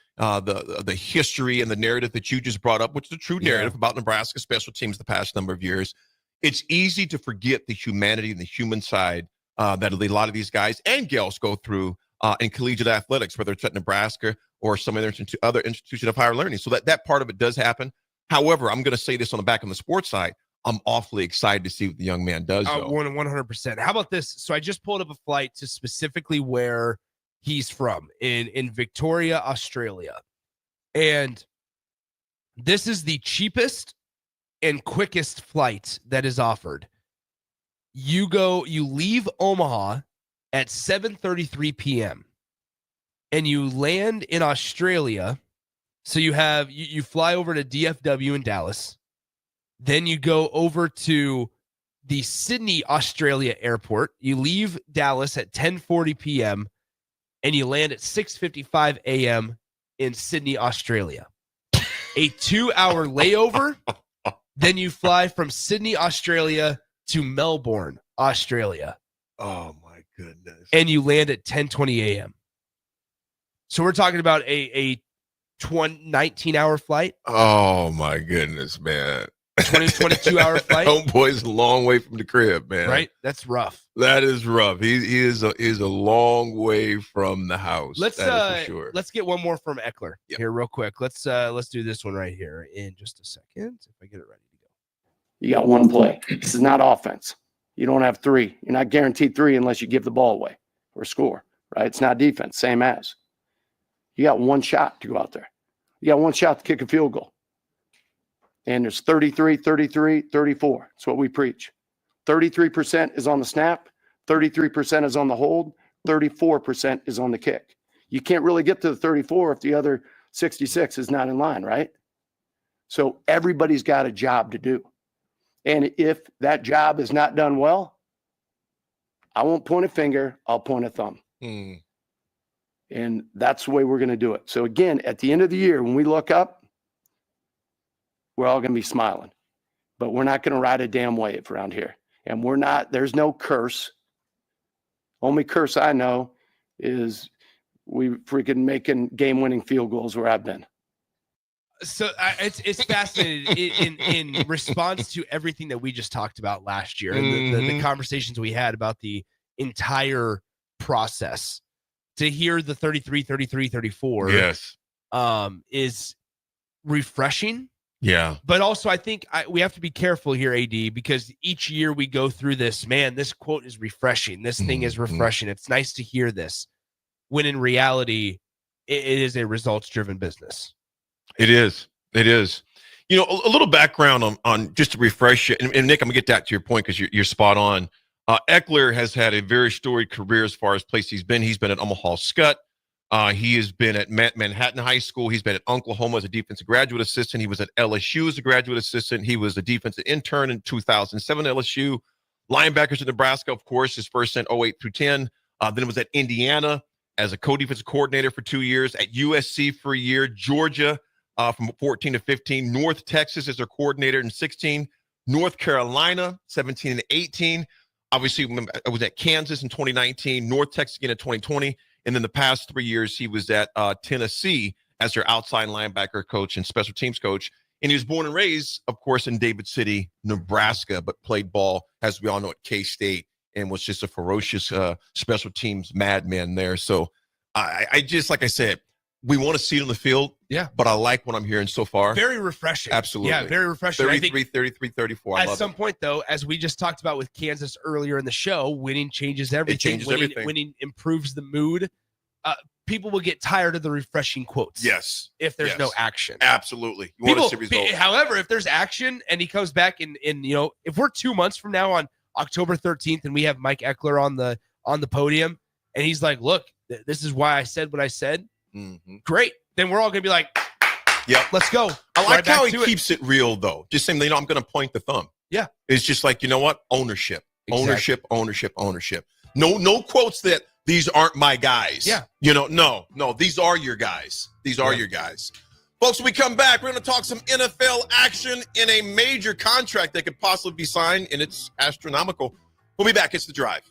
history and the narrative that you just brought up, which is a true narrative about Nebraska special teams the past number of years. It's easy to forget the humanity and the human side that a lot of these guys and gals go through in collegiate athletics, whether it's at Nebraska or some other institution of higher learning. So that part of it does happen. However, I'm going to say this on the back on the sports side. I'm awfully excited to see what the young man does. 100%. How about this? So I just pulled up a flight to specifically where he's from in Victoria, Australia. And this is the cheapest and quickest flight that is offered. You leave Omaha at 7:33 p.m. and you land in Australia. So you fly over to DFW in Dallas. Then you go over to the Sydney, Australia airport. You leave Dallas at 10:40 p.m. and you land at 6:55 a.m. in Sydney, Australia. A 2-hour layover. Then you fly from Sydney, Australia to Melbourne, Australia. Oh, my goodness. And you land at 10:20 a.m. So we're talking about a 19-hour flight. Oh, my goodness, man. 22-hour flight. Homeboy's a long way from the crib, man. Right? That's rough. That is rough. He is a long way from the house. Let's for sure. Let's get one more from Eckler here real quick. Let's do this one right here in just a second if I get it ready to go. You got one play. This is not offense. You don't have three. You're not guaranteed three unless you give the ball away or score, right? It's not defense, same as. You got one shot to go out there. You got one shot to kick a field goal. And there's 33, 33, 34. That's what we preach. 33% is on the snap. 33% is on the hold. 34% is on the kick. You can't really get to the 34 if the other 66 is not in line, right? So everybody's got a job to do. And if that job is not done well, I won't point a finger. I'll point a thumb. And that's the way we're going to do it. So again, at the end of the year, when we look up, we're all going to be smiling, but we're not going to ride a damn wave around here. And there's no curse. Only curse I know is we freaking making game-winning field goals where I've been. So it's fascinating in response to everything that we just talked about last year and the conversations we had about the entire process. To hear the 33, 33, 34 is refreshing. Yeah. But also, I think we have to be careful here, AD, because each year we go through this, man, this quote is refreshing. This thing is refreshing. It's nice to hear this. When in reality, it is a results-driven business. It is. It is. You know, a little background on just to refresh it. And Nick, I'm gonna get that to your point because you're spot on. Ekeler has had a very storied career as far as places he's been. He's been at Omaha Skutt. He has been at Manhattan High School. He's been at Oklahoma as a defensive graduate assistant. He was at LSU as a graduate assistant. He was a defensive intern in 2007 at LSU. Linebackers at Nebraska, of course, his first stint 08 through 10. Then it was at Indiana as a co-defensive coordinator for 2 years, at USC for a year, Georgia from 14 to 15, North Texas as their coordinator in 16, North Carolina 17 and 18. Obviously, I was at Kansas in 2019, North Texas again in 2020, and then the past 3 years he was at Tennessee as their outside linebacker coach and special teams coach. And he was born and raised, of course, in David City, Nebraska, but played ball, as we all know, at K-State, and was just a ferocious special teams madman there. So I just, like I said, we want to see it on the field. Yeah. But I like what I'm hearing so far. Very refreshing. Absolutely. Yeah, very refreshing. 33, 34. At some point, though, as we just talked about with Kansas earlier in the show, winning changes everything. Winning improves the mood. People will get tired of the refreshing quotes. Yes. If there's no action. Absolutely. You want to see results. However, if there's action and he comes back in if we're 2 months from now on October 13th and we have Mike Ekeler on the podium and he's like, look, this is why I said what I said. Mm-hmm. Great. Then we're all going to be like, yep, let's go. I like how he keeps it real, though. Just saying, I'm going to point the thumb. Yeah. It's just like, you know what? Ownership. Exactly. Ownership. No quotes that these aren't my guys. Yeah. No, these are your guys. These are your guys. Folks, when we come back, we're going to talk some NFL action in a major contract that could possibly be signed, and it's astronomical. We'll be back. It's The Drive.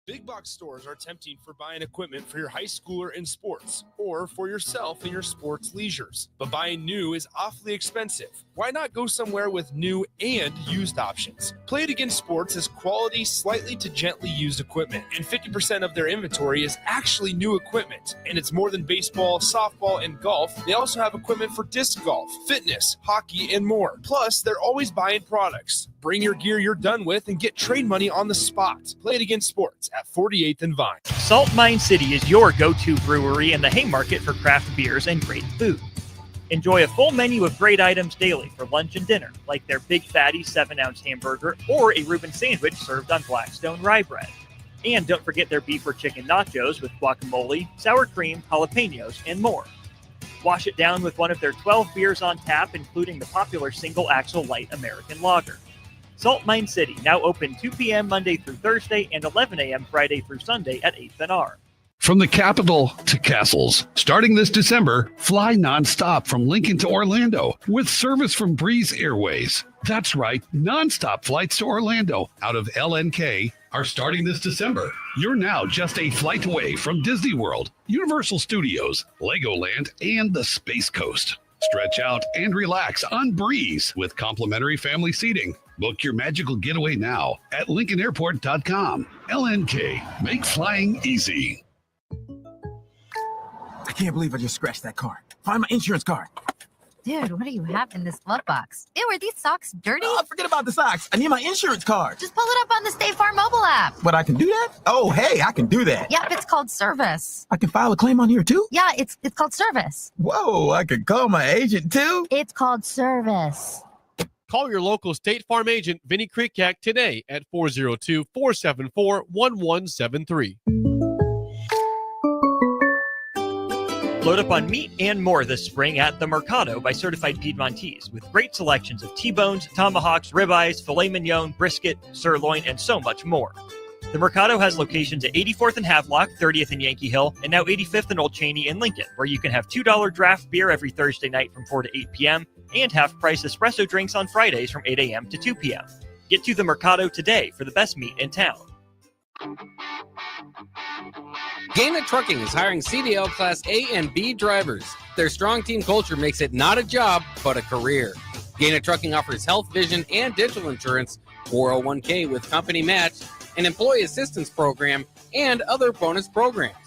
Big box stores are tempting for buying equipment for your high schooler in sports or for yourself in your sports leisures. But buying new is awfully expensive. Why not go somewhere with new and used options? Play It Again Sports has quality, slightly to gently used equipment, and 50% of their inventory is actually new equipment. And it's more than baseball, softball, and golf. They also have equipment for disc golf, fitness, hockey, and more. Plus, they're always buying products. Bring your gear you're done with and get trade money on the spot. Play It Again Sports at 48th and Vine. Salt Mine City is your go-to brewery in the Haymarket for craft beers and great food. Enjoy a full menu of great items daily for lunch and dinner, like their Big Fatty 7-ounce hamburger or a Reuben sandwich served on Blackstone rye bread. And don't forget their beef or chicken nachos with guacamole, sour cream, jalapenos, and more. Wash it down with one of their 12 beers on tap, including the popular Single Axle Light American Lager. Salt Mine City, now open 2 p.m. Monday through Thursday and 11 a.m. Friday through Sunday at 8th and R. From the capital to castles, starting this December, fly nonstop from Lincoln to Orlando with service from Breeze Airways. That's right, nonstop flights to Orlando out of LNK are starting this December. You're now just a flight away from Disney World, Universal Studios, Legoland, and the Space Coast. Stretch out and relax on Breeze with complimentary family seating. Book your magical getaway now at LincolnAirport.com. LNK, make flying easy. I can't believe I just scratched that car. Find my insurance card. Dude, what do you have in this glove box? Ew, are these socks dirty? Oh, forget about the socks. I need my insurance card. Just pull it up on the State Farm mobile app. But I can do that? Oh, hey, I can do that. Yep, it's called service. I can file a claim on here too? Yeah, it's called service. Whoa, I can call my agent too? It's called service. Call your local State Farm agent, Vinny Krikiak, today at 402-474-1173. Load up on meat and more this spring at The Mercado by Certified Piedmontese, with great selections of T-bones, tomahawks, ribeyes, filet mignon, brisket, sirloin, and so much more. The Mercado has locations at 84th and Havelock, 30th and Yankee Hill, and now 85th and Old Cheney in Lincoln, where you can have $2 draft beer every Thursday night from 4 to 8 p.m. and half-price espresso drinks on Fridays from 8 a.m. to 2 p.m. Get to The Mercado today for the best meat in town. Gaina Trucking is hiring CDL Class A and B drivers. Their strong team culture makes it not a job, but a career. Gaina Trucking offers health, vision, and dental insurance, 401k with company match, an employee assistance program, and other bonus programs.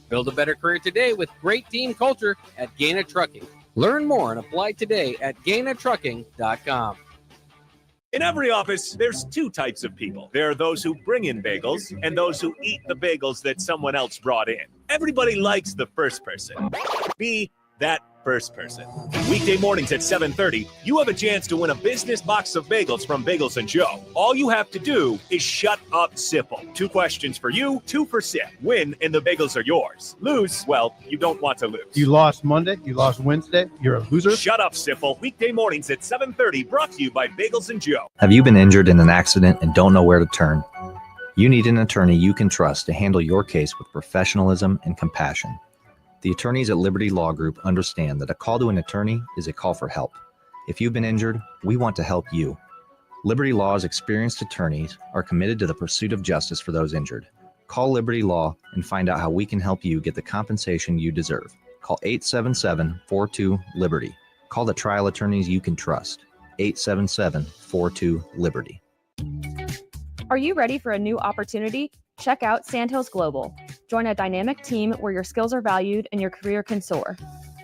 Build a better career today with great team culture at Gaina Trucking. Learn more and apply today at GainaTrucking.com. In every office, there's two types of people. There are those who bring in bagels and those who eat the bagels that someone else brought in. Everybody likes the first person. Be that first person. Weekday mornings at 7:30, you have a chance to win a business box of bagels from Bagels & Joe. All you have to do is shut up, Sipple. 2 questions for you, 2 for Sip. Win, and the bagels are yours. Lose, well, you don't want to lose. You lost Monday, you lost Wednesday, you're a loser. Shut up, Sipple. Weekday mornings at 7:30, brought to you by Bagels & Joe. Have you been injured in an accident and don't know where to turn? You need an attorney you can trust to handle your case with professionalism and compassion. The attorneys at Liberty Law Group understand that a call to an attorney is a call for help. If you've been injured, we want to help you. Liberty Law's experienced attorneys are committed to the pursuit of justice for those injured. Call Liberty Law and find out how we can help you get the compensation you deserve. Call 877-42-LIBERTY. Call the trial attorneys you can trust. 877-42-LIBERTY. Are you ready for a new opportunity? Check out Sandhills Global. Join a dynamic team where your skills are valued and your career can soar.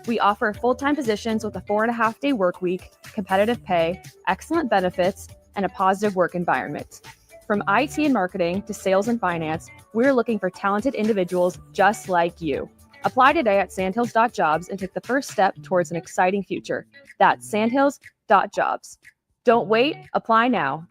We offer full-time positions with a 4.5-day work week, competitive pay, excellent benefits, and a positive work environment. From IT and marketing to sales and finance, we're looking for talented individuals just like you. Apply today at sandhills.jobs and take the first step towards an exciting future. That's sandhills.jobs. Don't wait, apply now.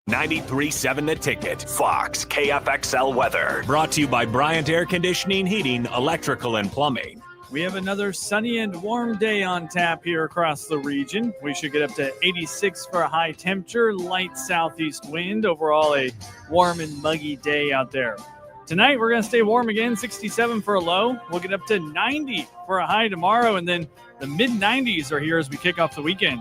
93.7 The Ticket, Fox, KFXL weather. Brought to you by Bryant Air Conditioning, Heating, Electrical, and Plumbing. We have another sunny and warm day on tap here across the region. We should get up to 86 for a high temperature, light southeast wind. Overall, a warm and muggy day out there. Tonight, we're going to stay warm again, 67 for a low. We'll get up to 90 for a high tomorrow, and then the mid-90s are here as we kick off the weekend.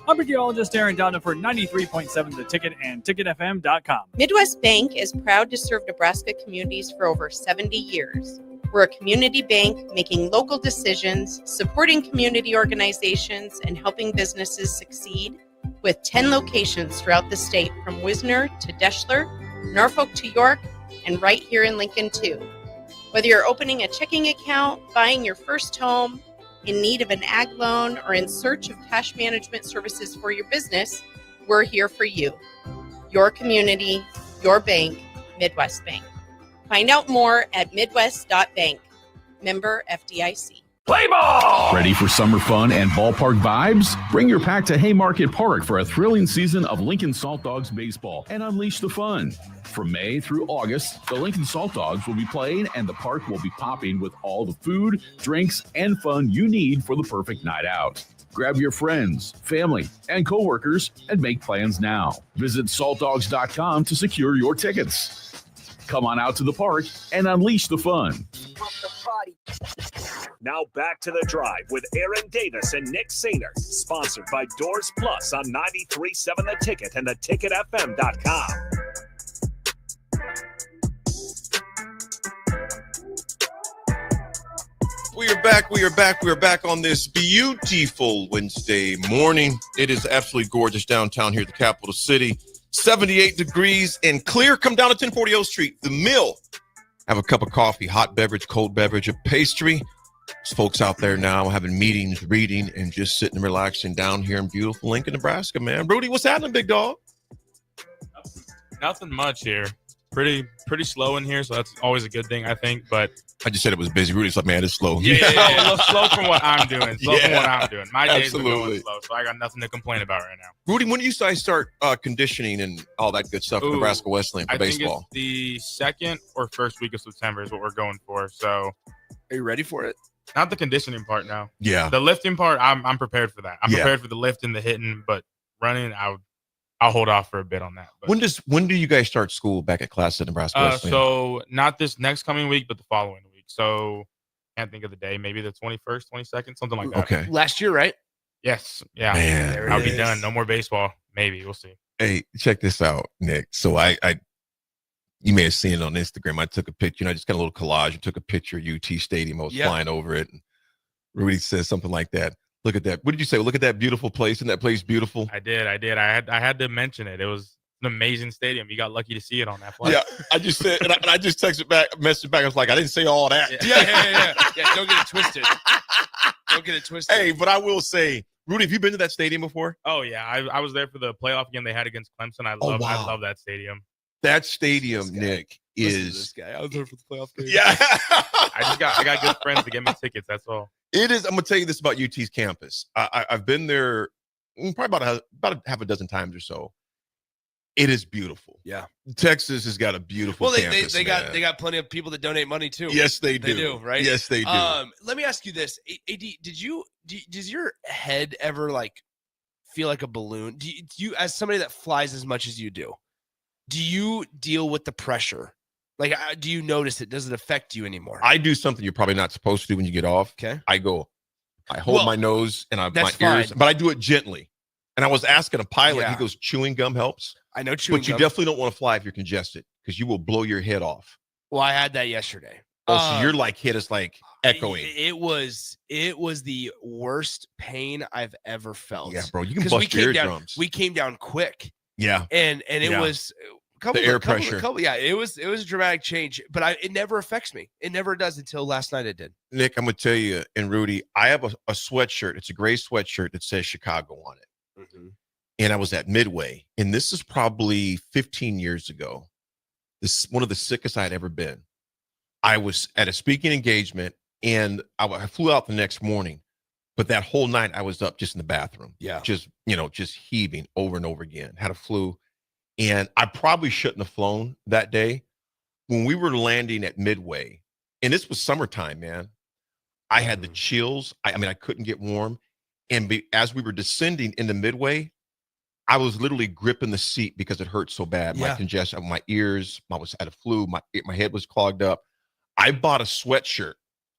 I'm meteorologist Aaron Dowden for 93.7 The Ticket and TicketFM.com. Midwest Bank is proud to serve Nebraska communities for over 70 years. We're a community bank making local decisions, supporting community organizations, and helping businesses succeed with 10 locations throughout the state, from Wisner to Deschler, Norfolk to York, and right here in Lincoln too. Whether you're opening a checking account, buying your first home, in need of an ag loan, or in search of cash management services for your business, we're here for you. Your community, your bank, Midwest Bank. Find out more at midwest.bank. Member FDIC. Play ball! Ready for summer fun and ballpark vibes? Bring your pack to Haymarket Park for a thrilling season of Lincoln Salt Dogs baseball and unleash the fun. From May through August, the Lincoln Salt Dogs will be playing and the park will be popping with all the food, drinks, and fun you need for the perfect night out. Grab your friends, family, and coworkers and make plans now. Visit saltdogs.com to secure your tickets. Come on out to the park and unleash the fun. Now back to the drive with Aaron Davis and Nick Sainer. Sponsored by Doors Plus on 93.7 The Ticket and theticketfm.com. We are back on this beautiful Wednesday morning. It is absolutely gorgeous downtown here at the capital city. 78 degrees and clear. Come down to 1040 O Street, the Mill. Have a cup of coffee, hot beverage, cold beverage, a pastry. There's folks out there now having meetings, reading, and just sitting and relaxing down here in beautiful Lincoln, Nebraska, man. Rudy, what's happening, big dog? Nothing much here. Pretty slow in here, so that's always a good thing, I think. But I just said it was busy. Rudy's like, man, it's slow. Yeah, a little slow from what I'm doing. My days are going slow, so I got nothing to complain about right now. Rudy, when do you guys start conditioning and all that good stuff in Nebraska Wesleyan for baseball? I think it's the second or first week of September is what we're going for. So, are you ready for it? Not the conditioning part now. Yeah. The lifting part, I'm prepared for that. I'm prepared for the lifting, the hitting, but running, I'll hold off for a bit on that. But. When do you guys start school back at class at Nebraska Wesleyan? So not this next coming week, but the following week. So can't think of the day. Maybe the 21st, 22nd, something like that. Okay. Last year, right? Yes. Yeah. Man, I'll be done. No more baseball. Maybe. We'll see. Hey, check this out, Nick. So you may have seen it on Instagram. I took a picture. I just got a little collage. I took a picture of UT Stadium. I was flying over it. And Rudy says something like that. Look at that. What did you say? Look at that beautiful place. Isn't that place beautiful? I did. I had to mention it. It was an amazing stadium. You got lucky to see it on that flight. Yeah. I just said, and I just texted back, messaged back. I was like, I didn't say all that. Yeah. Don't get it twisted. Hey, but I will say, Rudy, have you been to that stadium before? Oh yeah. I was there for the playoff game they had against Clemson. I love that stadium. That stadium, Nick, Listen to is this guy. I was there for the playoff game. yeah. I got good friends to get me tickets. That's all. It is. I'm gonna tell you this about UT's campus. I've been there probably about a half a dozen times or so. It is beautiful. Yeah. Texas has got a beautiful Well, campus. they got plenty of people that donate money too. Yes, they do. They do, right? Yes, they do. Let me ask you this, AD. Does your head ever like feel like a balloon? Do you, as somebody that flies as much as you do you deal with the pressure? Like, do you notice it? Does it affect you anymore? I do something you're probably not supposed to do when you get off. Okay. I hold my nose and my that's ears, fine. but I do it gently. And I was asking a pilot, Yeah. he goes, chewing gum helps. I know chewing But you gum. definitely don't want to fly if you're congested because you will blow your head off. Well, I had that yesterday. Oh, so your head is like echoing. It was the worst pain I've ever felt. Yeah, bro, you can 'Cause bust your eardrums. We came down quick. Yeah. And it Yeah. was The air pressure. it was a dramatic change, but it never affects me. It never does until last night it did. Nick, I'm gonna tell you, and Rudy, I have a sweatshirt. It's a gray sweatshirt that says Chicago on it. Mm-hmm. And I was at Midway, and this is probably 15 years ago. This is one of the sickest I had ever been. I was at a speaking engagement, and I flew out the next morning, but that whole night I was up just in the bathroom. Yeah. Just heaving over and over again. Had a flu, and I probably shouldn't have flown that day. When we were landing at Midway, and this was summertime, man, I had the chills. I mean, I couldn't get warm. And as we were descending into Midway, I was literally gripping the seat because it hurt so bad. My Yeah. congestion, my ears, I had a flu, my head was clogged up. I bought a sweatshirt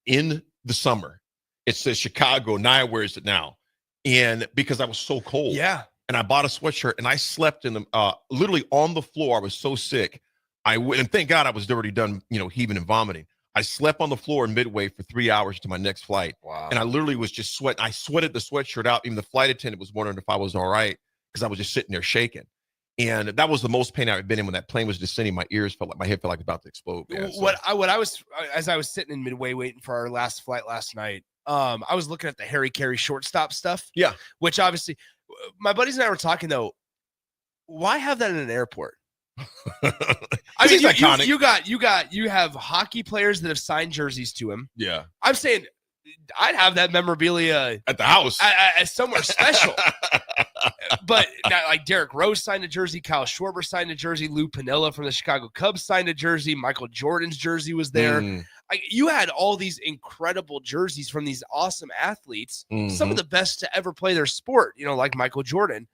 in the summer. It says Chicago. Nia wears it now. And because I was so cold. Yeah. And I bought a sweatshirt and I slept in the literally on the floor. I was so sick. And thank God I was already done, heaving and vomiting. I slept on the floor in Midway for 3 hours to my next flight. Wow. And I literally was just sweating. I sweated the sweatshirt out. Even the flight attendant was wondering if I was all right because I was just sitting there shaking. And that was the most pain I've been in when that plane was descending. My head felt like about to explode. Man. So, As I was sitting in Midway waiting for our last flight last night, I was looking at the Harry Carey shortstop stuff. Yeah. Which obviously, my buddies and I were talking though. Why have that in an airport? I mean, it's iconic. you have hockey players that have signed jerseys to him. Yeah. I'm saying I'd have that memorabilia at the house at somewhere special. But not like Derek Rose signed a jersey, Kyle Schwarber signed a jersey, Lou Piniella from the Chicago Cubs signed a jersey, Michael Jordan's jersey was there. You had all these incredible jerseys from these awesome athletes, some of the best to ever play their sport, like Michael Jordan,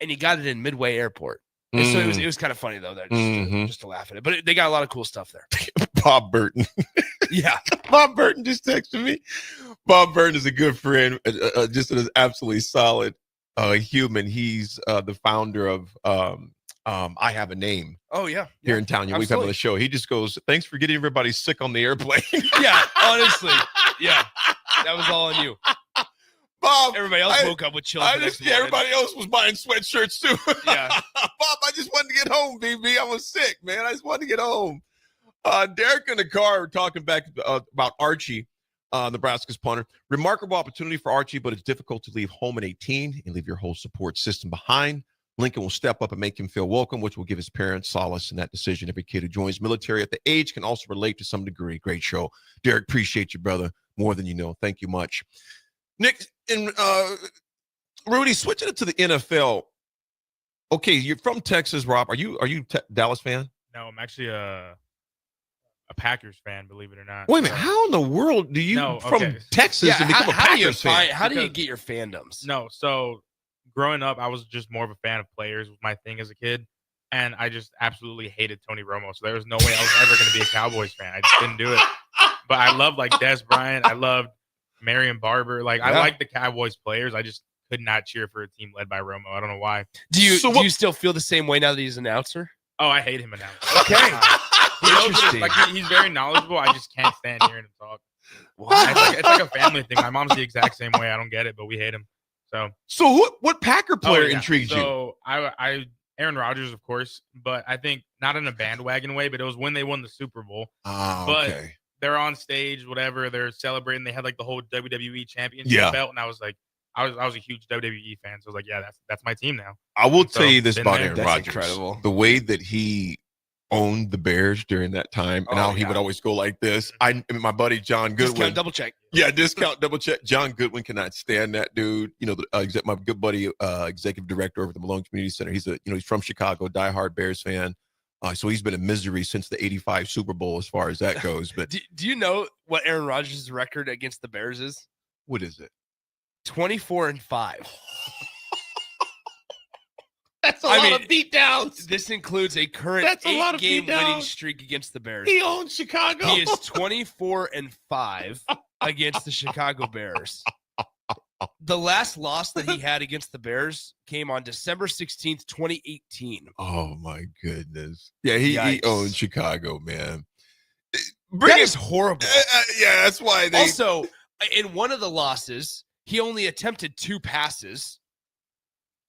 and you got it in Midway Airport. And so it was kind of funny though, that just to laugh at it. But they got a lot of cool stuff there. Bob Burton. Yeah. Bob Burton just texted me. Bob Burton is a good friend, just an absolutely solid human. He's the founder of I Have a Name. Oh, yeah. Here in town. We've had on the show. He just goes, thanks for getting everybody sick on the airplane. Yeah, honestly. Yeah. That was all on you. Bob, everybody else woke up with chills. Everybody else was buying sweatshirts too. Yeah. Bob, I just wanted to get home, BB. I was sick, man. I just wanted to get home. Derek in the car were talking back about Archie, Nebraska's punter. Remarkable opportunity for Archie, but it's difficult to leave home at 18 and leave your whole support system behind. Lincoln will step up and make him feel welcome, which will give his parents solace in that decision. Every kid who joins military at the age can also relate to some degree. Great show. Derek, appreciate you, brother, more than you know. Thank you much. Nick and Rudy, switching it to the NFL. Okay, you're from Texas, Rob. Are you Dallas fan? No, I'm actually a Packers fan, believe it or not. Wait a minute, how in the world do you from Texas and become a Packers fan? How do you get your fandoms? No, so growing up, I was just more of a fan of players, was my thing as a kid, and I just absolutely hated Tony Romo. So there was no way I was ever going to be a Cowboys fan. I just didn't do it. But I loved like Des Bryant. I loved Marion Barber. I like the Cowboys players. I just could not cheer for a team led by Romo. I don't know why. Do you still feel the same way now that he's an announcer? Oh, I hate him now. Okay. Interesting. He's very knowledgeable. I just can't stand hearing him talk. It's like a family thing. My mom's the exact same way. I don't get it, but we hate him. So what Packer player intrigued you? So I Aaron Rodgers, of course, but I think not in a bandwagon way, but it was when they won the Super Bowl. But they're on stage, whatever, they're celebrating. They had like the whole WWE championship belt, and I was like, I was a huge WWE fan, so I was like, yeah, that's my team now. I will tell you this about Aaron Rodgers. Incredible. The way that he owned the Bears during that time and how he would always go like this. My buddy John Goodwin. Discount double check. Yeah, discount double check. John Goodwin cannot stand that dude. You know, my good buddy, executive director over at the Malone Community Center. He's from Chicago, diehard Bears fan. So he's been in misery since the '85 Super Bowl as far as that goes. But do you know what Aaron Rodgers' record against the Bears is? What is it? 24-5. That's a lot of beatdowns. This includes a current 8-game winning streak against the Bears. He owns Chicago. He is 24-5 against the Chicago Bears. The last loss that he had against the Bears came on December 16th, 2018. Oh, my goodness. Yeah, he owns Chicago, man. That is horrible. Yeah, that's why they... Also, in one of the losses, he only attempted 2 passes.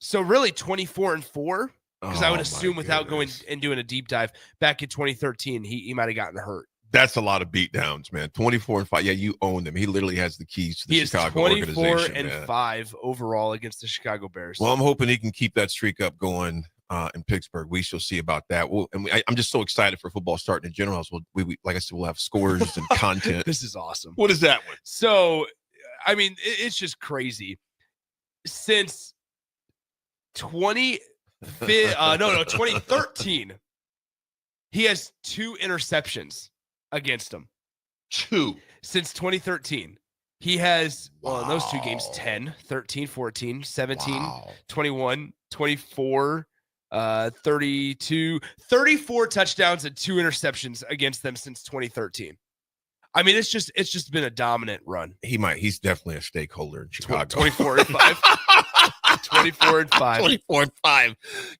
So really 24-4, because I would assume without going and doing a deep dive back in 2013, he might have gotten hurt. That's a lot of beatdowns, man. 24-5. Yeah, you own them. He literally has the keys to the Chicago organization. He is 24-5 overall against the Chicago Bears. Well, I'm hoping he can keep that streak up going in Pittsburgh. We shall see about that. I'm just so excited for football starting in general. So we like I said, we'll have scores and content. This is awesome. What is that one? So, I mean, it's just crazy. Since 2013, he has 2 interceptions against him. 2 since 2013. He has, well, in those 2 games, 10, 13, 14, 17, 21, 24, 32, 34 touchdowns and 2 interceptions against them since 2013. I mean, it's just been a dominant run. He's definitely a stakeholder in Chicago. 24-5. 24-5. 24-5.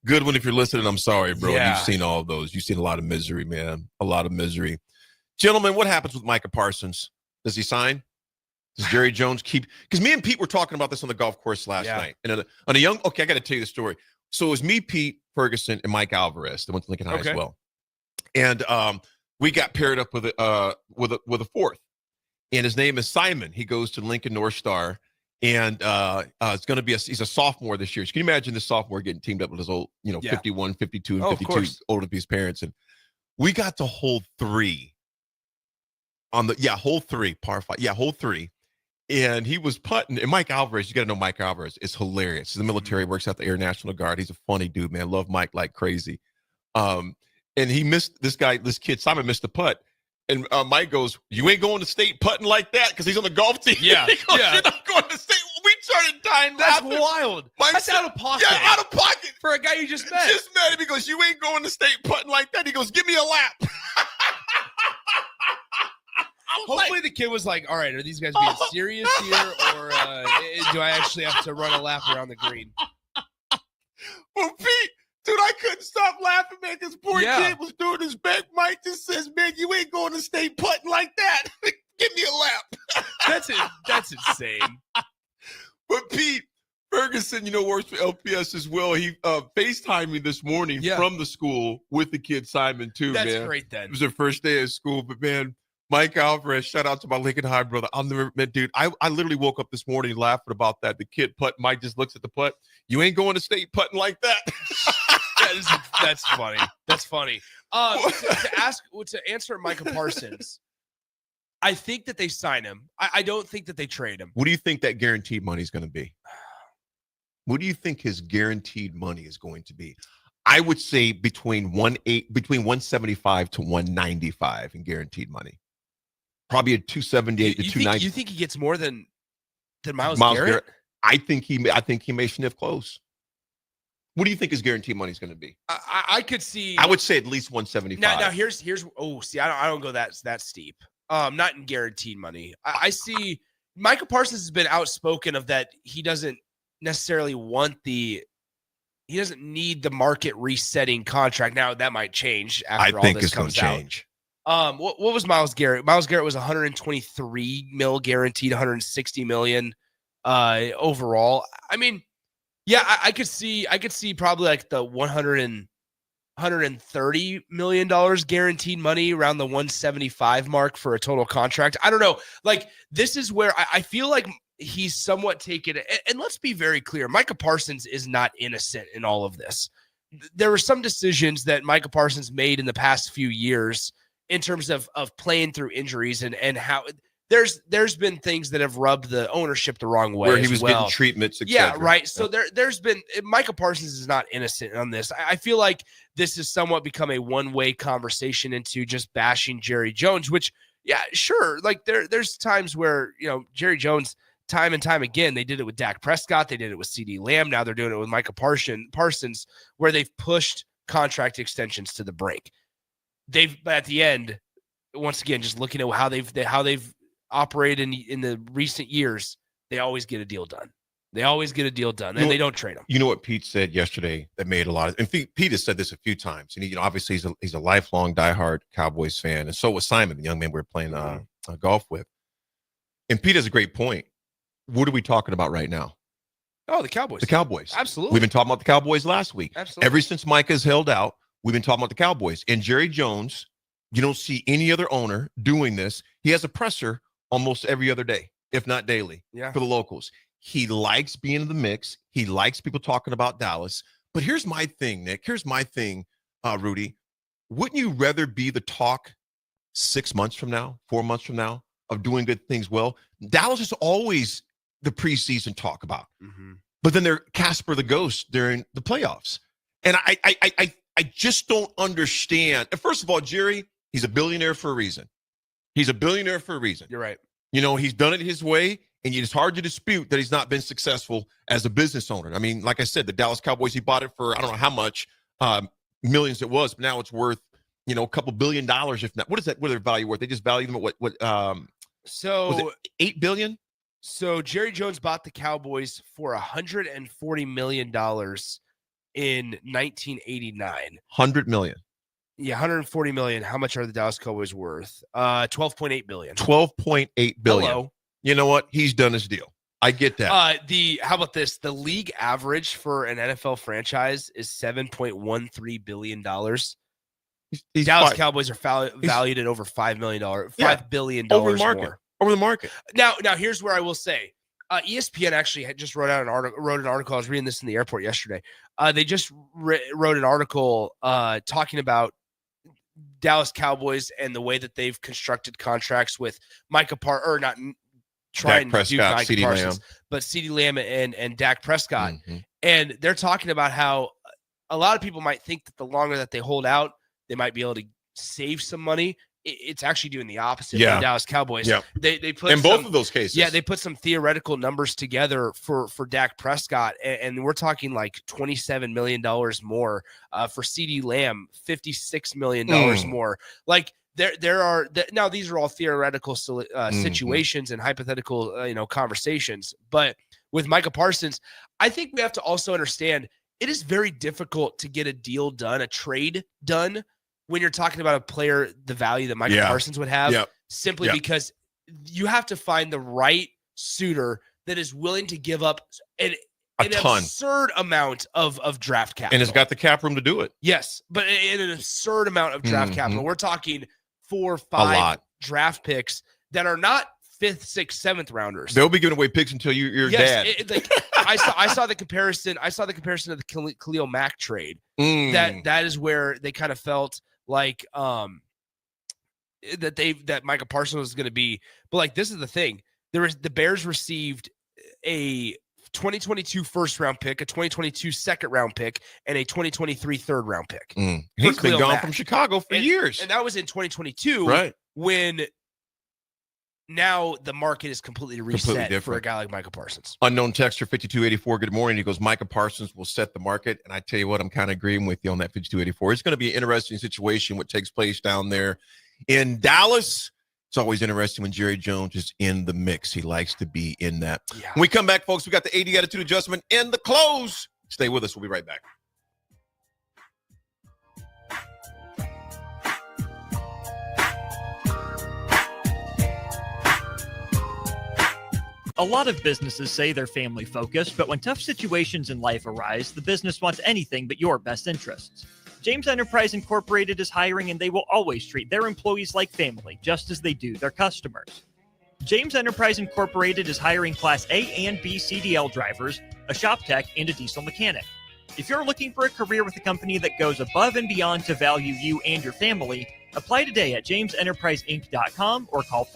Goodwin, if you're listening, I'm sorry, bro. Yeah. You've seen all of those. You've seen a lot of misery, man. A lot of misery. Gentlemen, what happens with Micah Parsons? Does he sign? Does Jerry Jones keep? Because me and Pete were talking about this on the golf course last night. And on a young, okay, I got to tell you the story. So it was me, Pete Ferguson, and Mike Alvarez that went to Lincoln High as well. And we got paired up with a fourth, and his name is Simon. He goes to Lincoln North Star, and it's going to be he's a sophomore this year. So can you imagine this sophomore getting teamed up with his old, 51, 52, and 52, older than his parents? And we got to hole 3 on the hole 3, par 5, hole 3. And he was putting, and Mike Alvarez, you got to know Mike Alvarez is hilarious. He's in the military, works at the Air National Guard. He's a funny dude, man. Love Mike like crazy. And he missed this kid, Simon missed the putt. And Mike goes, "You ain't going to state putting like that," because he's on the golf team. Yeah. He goes, "You're not going to state." We started dying laughing. That's wild. That's out of pocket. Yeah, out of pocket. For a guy you just met. Just met him. He goes, "You ain't going to state putting like that." He goes, "Give me a lap." Hopefully the kid was like, all right, are these guys being serious here, or do I actually have to run a lap around the green? Well, Pete, dude, I couldn't stop laughing, man, because poor kid was doing his back. Mike just says, "Man, you ain't going to stay putting like that. Give me a lap." That's insane. But Pete Ferguson, works for LPS as well. He FaceTimed me this morning from the school with the kid Simon, too, man. That's great, then. It was their first day of school, but, man, Mike Alvarez, shout out to my Lincoln High brother. I'll never admit, dude, I literally woke up this morning laughing about that. The kid putt, Mike just looks at the putt. "You ain't going to state putting like that." That's funny. That's funny. To answer Micah Parsons, I think that they sign him. I don't think that they trade him. What do you think that guaranteed money is going to be? What do you think his guaranteed money is going to be? I would say between 175 to 195 in guaranteed money. Probably a 278 to 290. You think he gets more than Myles Garrett? I think he may sniff close. What do you think his guaranteed money is going to be? I could see. I would say at least 175. Now here's. I don't go that steep. Not in guaranteed money. I see Micah Parsons has been outspoken of that. He doesn't necessarily want he doesn't need the market resetting contract. Now that might change after all this comes out. I think it's going to change. What was Myles Garrett? Myles Garrett was 123 mil guaranteed, 160 million overall. I mean, yeah, I could see probably like the $130 million guaranteed money around the 175 mark for a total contract. I don't know. Like, this is where I feel like he's somewhat taken. And let's be very clear. Micah Parsons is not innocent in all of this. there were some decisions that Micah Parsons made in the past few years in terms of playing through injuries and how there's been things that have rubbed the ownership the wrong way where he was getting treatments, yeah, right. So there's been Micah Parsons is not innocent on this. I feel like this has somewhat become a one-way conversation into just bashing Jerry Jones, which yeah, sure. Like there's times where, Jerry Jones, time and time again, they did it with Dak Prescott, they did it with CeeDee Lamb, now they're doing it with Micah Parsons, where they've pushed contract extensions to the brink. But at the end, once again, just looking at how they've operated in the recent years, they always get a deal done. They they don't trade them. You know what Pete said yesterday that made a lot of, and Pete has said this a few times, and obviously he's a lifelong diehard Cowboys fan, and so was Simon, the young man we were playing golf with. And Pete has a great point. What are we talking about right now? Oh, the Cowboys. The Cowboys. Absolutely. We've been talking about the Cowboys last week. Absolutely. Ever since Micah's held out, we've been talking about the Cowboys. And Jerry Jones, you don't see any other owner doing this. He has a presser almost every other day, if not daily, for the locals. He likes being in the mix. He likes people talking about Dallas. But here's my thing, Nick. Here's my thing, Rudy. Wouldn't you rather be the talk 6 months from now, 4 months from now, of doing good things well? Dallas is always the preseason talk about. But then they're Casper the Ghost during the playoffs. And I just don't understand. And first of all, Jerry, he's a billionaire for a reason. You're right. He's done it his way, and it's hard to dispute that he's not been successful as a business owner. I mean, like I said, the Dallas Cowboys, he bought it for, I don't know how much, millions it was, but now it's worth, a couple $1 billion, if not. What is that? What are their value worth? They just value them at what so was it $8 billion? So Jerry Jones bought the Cowboys for $140 million in 1989. $100 million. Yeah, $140 million. How much are the Dallas Cowboys worth? $12.8 billion. $12.8 billion. Hello. You know what? He's done his deal. I get that. How about this? The league average for an NFL franchise is $7.13 billion. Dallas Cowboys are valued at over $5 million, $5 billion over the market. More. Over the market. Now, here's where I will say, ESPN actually had just wrote an article. I was reading this in the airport yesterday. They just wrote an article talking about Dallas Cowboys and the way that they've constructed contracts with Micah Dak Prescott, CeeDee Lamb. But CeeDee Lamb and Dak Prescott. And they're talking about how a lot of people might think that the longer that they hold out, they might be able to save some money. It's actually doing the opposite for the Dallas Cowboys. Yeah. They put in both of those cases. Yeah, they put some theoretical numbers together for Dak Prescott, and we're talking like $27 million more. For CeeDee Lamb, $56 million more. Like there are now these are all theoretical situations and hypothetical conversations. But with Micah Parsons, I think we have to also understand it is very difficult to get a deal done, a trade done, when you're talking about a player, the value that Micah Parsons would have, simply because you have to find the right suitor that is willing to give up an absurd amount of draft capital. And has got the cap room to do it. Yes, but in an absurd amount of draft capital. We're talking 4 or 5 draft picks that are not 5th, 6th, 7th rounders. They'll be giving away picks until you're dad. I saw the comparison. I saw the comparison of the Khalil Mack trade. That is where they kind of felt like that Micah Parsons was going to be. But like, this is the thing: the Bears received a 2022 first round pick, a 2022 second round pick, and a 2023 third round pick. He's been gone from Chicago for years, and that was in 2022, right? When now the market is completely reset for a guy like Micah Parsons. Unknown texter 5284. Good morning. He goes, Micah Parsons will set the market. And I tell you what, I'm kind of agreeing with you on that 5284. It's going to be an interesting situation what takes place down there in Dallas. It's always interesting when Jerry Jones is in the mix. He likes to be in that. Yeah. When we come back, folks, we got the AD attitude adjustment in the close. Stay with us. We'll be right back. A lot of businesses say they're family focused, but when tough situations in life arise, the business wants anything but your best interests. James Enterprise Incorporated is hiring, and they will always treat their employees like family, just as they do their customers. James Enterprise Incorporated is hiring Class A and B CDL drivers, a shop tech, and a diesel mechanic. If you're looking for a career with a company that goes above and beyond to value you and your family, apply today at jamesenterpriseinc.com or call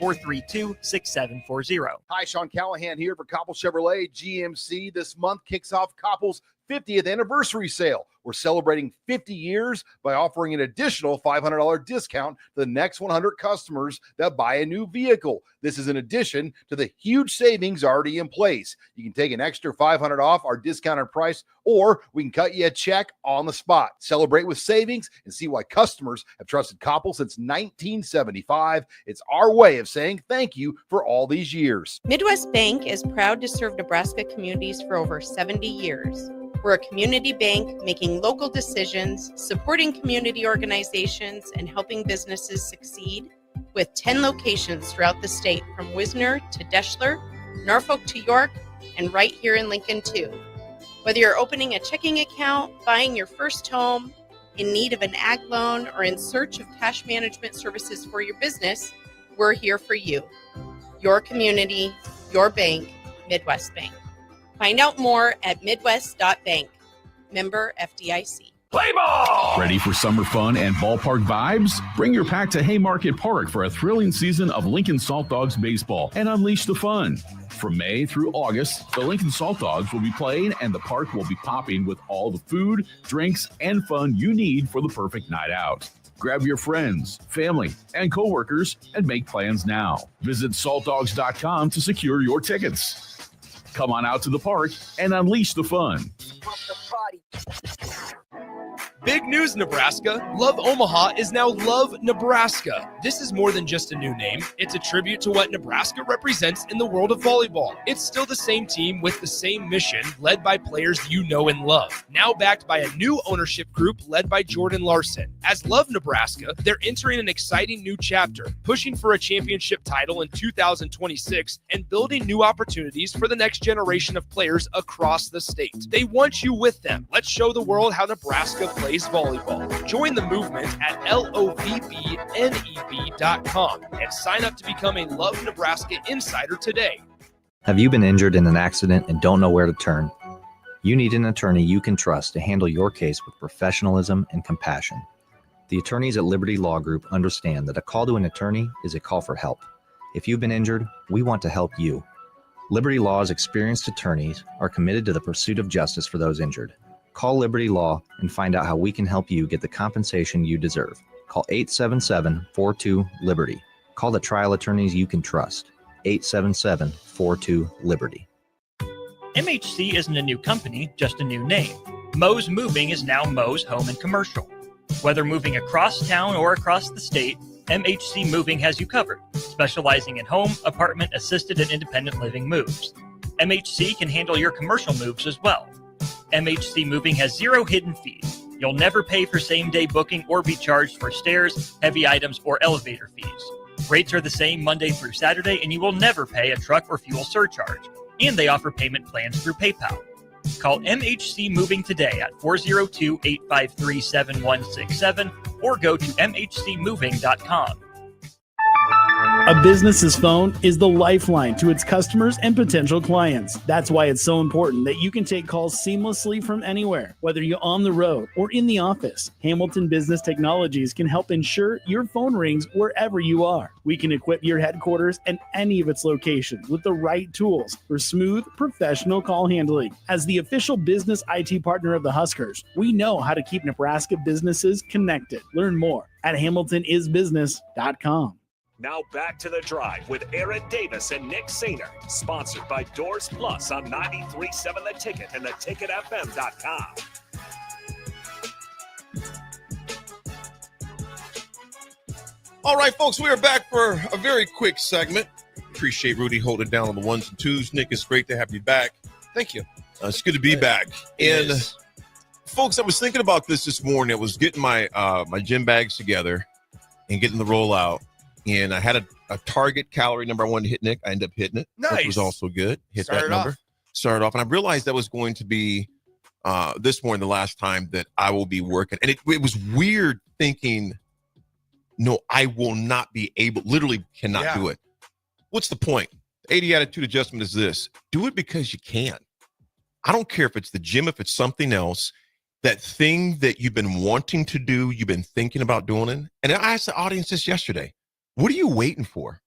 402-432-6740. Hi, Sean Callahan here for Koppel Chevrolet GMC. This month kicks off Koppel's 50th anniversary sale. We're celebrating 50 years by offering an additional $500 discount to the next 100 customers that buy a new vehicle. This is in addition to the huge savings already in place. You can take an extra $500 off our discounted price, or we can cut you a check on the spot. Celebrate with savings and see why customers have trusted Koppel since 1975. It's our way of saying thank you for all these years. Midwest Bank is proud to serve Nebraska communities for over 70 years. We're a community bank making local decisions, supporting community organizations, and helping businesses succeed with 10 locations throughout the state, from Wisner to Deschler, Norfolk to York, and right here in Lincoln too. Whether you're opening a checking account, buying your first home, in need of an ag loan, or in search of cash management services for your business, we're here for you. Your community, your bank, Midwest Bank. Find out more at midwest.bank. Member FDIC. Play ball! Ready for summer fun and ballpark vibes? Bring your pack to Haymarket Park for a thrilling season of Lincoln Salt Dogs baseball and unleash the fun. From May through August, the Lincoln Salt Dogs will be playing and the park will be popping with all the food, drinks, and fun you need for the perfect night out. Grab your friends, family, and coworkers and make plans now. Visit saltdogs.com to secure your tickets. Come on out to the park and unleash the fun. Big news, Nebraska. Love Omaha is now Love Nebraska. This is more than just a new name. It's a tribute to what Nebraska represents in the world of volleyball. It's still the same team with the same mission, led by players you know and love. Now backed by a new ownership group led by Jordan Larson. As Love Nebraska, they're entering an exciting new chapter, pushing for a championship title in 2026 and building new opportunities for the next generation of players across the state. They want you with them. Let's show the world how Nebraska plays volleyball. Join the movement at lovneb.com and sign up to become a Love Nebraska Insider today. Have you been injured in an accident and don't know where to turn? You need an attorney you can trust to handle your case with professionalism and compassion. The attorneys at Liberty Law Group understand that a call to an attorney is a call for help. If you've been injured, we want to help you. Liberty Law's experienced attorneys are committed to the pursuit of justice for those injured. Call Liberty Law and find out how we can help you get the compensation you deserve. Call 877-42-LIBERTY. Call the trial attorneys you can trust. 877-42-LIBERTY. MHC isn't a new company, just a new name. Moe's Moving is now Moe's Home and Commercial. Whether moving across town or across the state, MHC Moving has you covered, specializing in home, apartment, assisted, and independent living moves. MHC can handle your commercial moves as well. MHC Moving has 0 hidden fees. You'll never pay for same-day booking or be charged for stairs, heavy items, or elevator fees. Rates are the same Monday through Saturday, and you will never pay a truck or fuel surcharge. And they offer payment plans through PayPal. Call MHC Moving today at 402-853-7167 or go to mhcmoving.com. A business's phone is the lifeline to its customers and potential clients. That's why it's so important that you can take calls seamlessly from anywhere, whether you're on the road or in the office. Hamilton Business Technologies can help ensure your phone rings wherever you are. We can equip your headquarters and any of its locations with the right tools for smooth, professional call handling. As the official business IT partner of the Huskers, we know how to keep Nebraska businesses connected. Learn more at hamiltonisbusiness.com. Now back to the drive with Aaron Davis and Nick Sainer, sponsored by Doors Plus on 93.7 The Ticket and theticketfm.com. All right, folks, we are back for a very quick segment. Appreciate Rudy holding down on the ones and twos. Nick, it's great to have you back. Thank you. It's good to be back. And folks, I was thinking about this morning. I was getting my my gym bags together and getting the rollout. And I had a target calorie number I wanted to hit, Nick. I ended up hitting it. Nice. Which was also good. Hit Started that number. off. Started off. And I realized that was going to be this morning, the last time that I will be working. And it was weird thinking, no, I will not be able, literally cannot do it. What's the point? The 80 attitude adjustment is this. Do it because you can. I don't care if it's the gym, if it's something else, that thing that you've been wanting to do, you've been thinking about doing it. And I asked the audience this yesterday, what are you waiting for?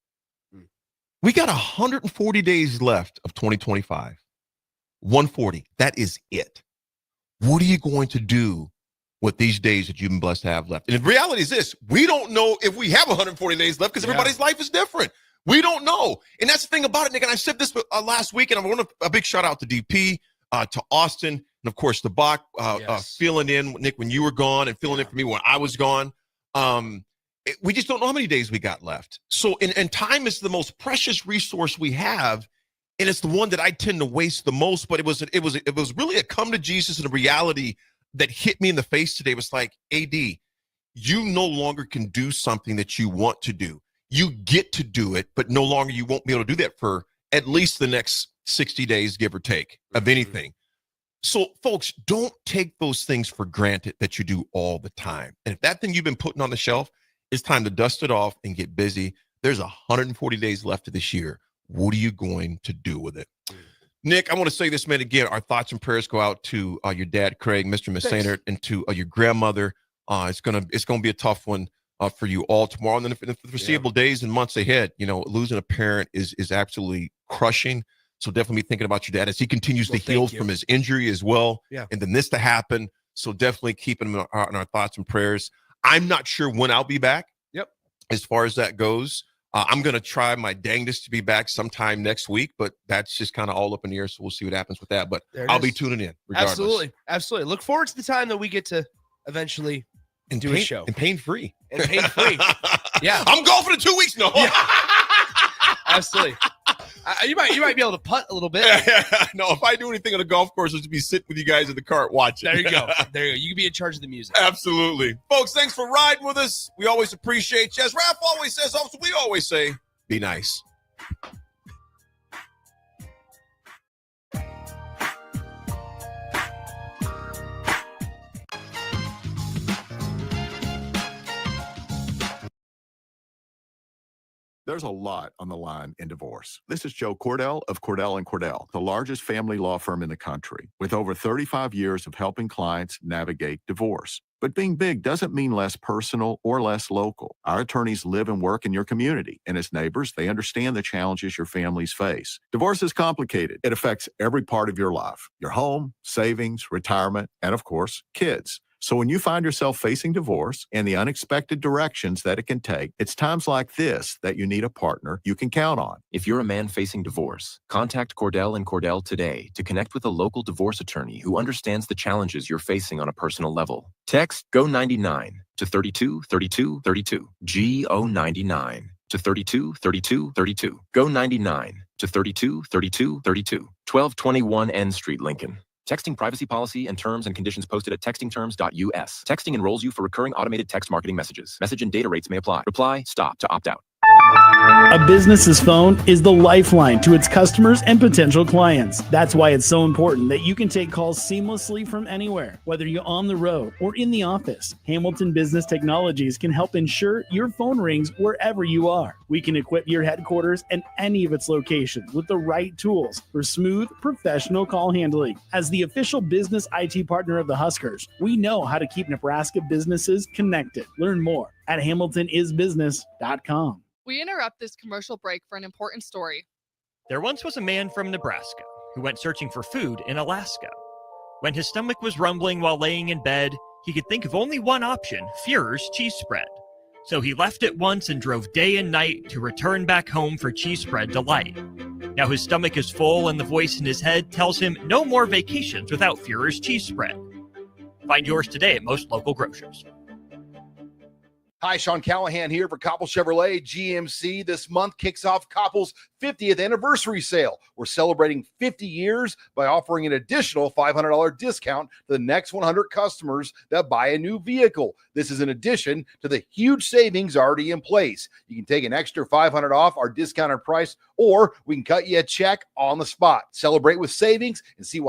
We got 140 days left of 2025. 140. That is it. What are you going to do with these days that you've been blessed to have left? And the reality is this, we don't know if we have 140 days left because everybody's life is different. We don't know. And that's the thing about it, Nick. And I said this last week, and I want a big shout out to DP, to Austin, and of course to Bach, filling in, Nick, when you were gone, and filling in for me when I was gone. We just don't know how many days we got left. So, and time is the most precious resource we have, and it's the one that I tend to waste the most. But it was really a come to Jesus and a reality that hit me in the face today. It was like, AD, you no longer can do something that you want to do. You get to do it, but no longer you won't be able to do that for at least the next 60 days, give or take, of anything. So, folks, don't take those things for granted that you do all the time. And if that thing you've been putting on the shelf, it's time to dust it off and get busy. There's 140 days left of this year. What are you going to do with it? Nick, I want to say this, man, again, our thoughts and prayers go out to your dad, Craig, Mr. Messner, and to your grandmother. It's gonna be a tough one for you all tomorrow. And then in the foreseeable days and months ahead, losing a parent is absolutely crushing. So definitely be thinking about your dad as he continues to heal from his injury as well. Yeah. And then this to happen. So definitely keeping him in our thoughts and prayers. I'm not sure when I'll be back. Yep. As far as that goes, I'm going to try my dangest to be back sometime next week, but that's just kind of all up in the air. So we'll see what happens with that. But I'll be tuning in regardless. Absolutely. Look forward to the time that we get to eventually do a show. And pain-free. Yeah. I'm golfing in 2 weeks. No. Yeah. Absolutely. You might be able to putt a little bit. No, if I do anything on a golf course, I'll just be sitting with you guys in the cart watching. There you go. You can be in charge of the music. Absolutely. Folks, thanks for riding with us. We always appreciate you. As Raph always says, also, we always say, be nice. There's a lot on the line in divorce. This is Joe Cordell of Cordell & Cordell, the largest family law firm in the country, with over 35 years of helping clients navigate divorce. But being big doesn't mean less personal or less local. Our attorneys live and work in your community, and as neighbors, they understand the challenges your families face. Divorce is complicated. It affects every part of your life, your home, savings, retirement, and of course, kids. So when you find yourself facing divorce and the unexpected directions that it can take, it's times like this that you need a partner you can count on. If you're a man facing divorce, contact Cordell & Cordell today to connect with a local divorce attorney who understands the challenges you're facing on a personal level. Text GO99 to 323232. GO99 to 323232. GO99 to 323232. 1221 N Street, Lincoln. Texting privacy policy and terms and conditions posted at textingterms.us. Texting enrolls you for recurring automated text marketing messages. Message and data rates may apply. Reply, stop to opt out. A business's phone is the lifeline to its customers and potential clients. That's why it's so important that you can take calls seamlessly from anywhere, whether you're on the road or in the office. Hamilton Business Technologies can help ensure your phone rings wherever you are. We can equip your headquarters and any of its locations with the right tools for smooth, professional call handling. As the official business IT partner of the Huskers, we know how to keep Nebraska businesses connected. Learn more at hamiltonisbusiness.com. We interrupt this commercial break for an important story. There once was a man from Nebraska who went searching for food in Alaska. When his stomach was rumbling while laying in bed, he could think of only one option, Führer's cheese spread. So he left at once and drove day and night to return back home for cheese spread delight. Now his stomach is full and the voice in his head tells him no more vacations without Führer's cheese spread. Find yours today at most local grocers. Hi, Sean Callahan here for Koppel Chevrolet GMC. This month kicks off Koppel's 50th anniversary sale. We're celebrating 50 years by offering an additional $500 discount to the next 100 customers that buy a new vehicle. This is in addition to the huge savings already in place. You can take an extra $500 off our discounted price, or we can cut you a check on the spot. Celebrate with savings and see why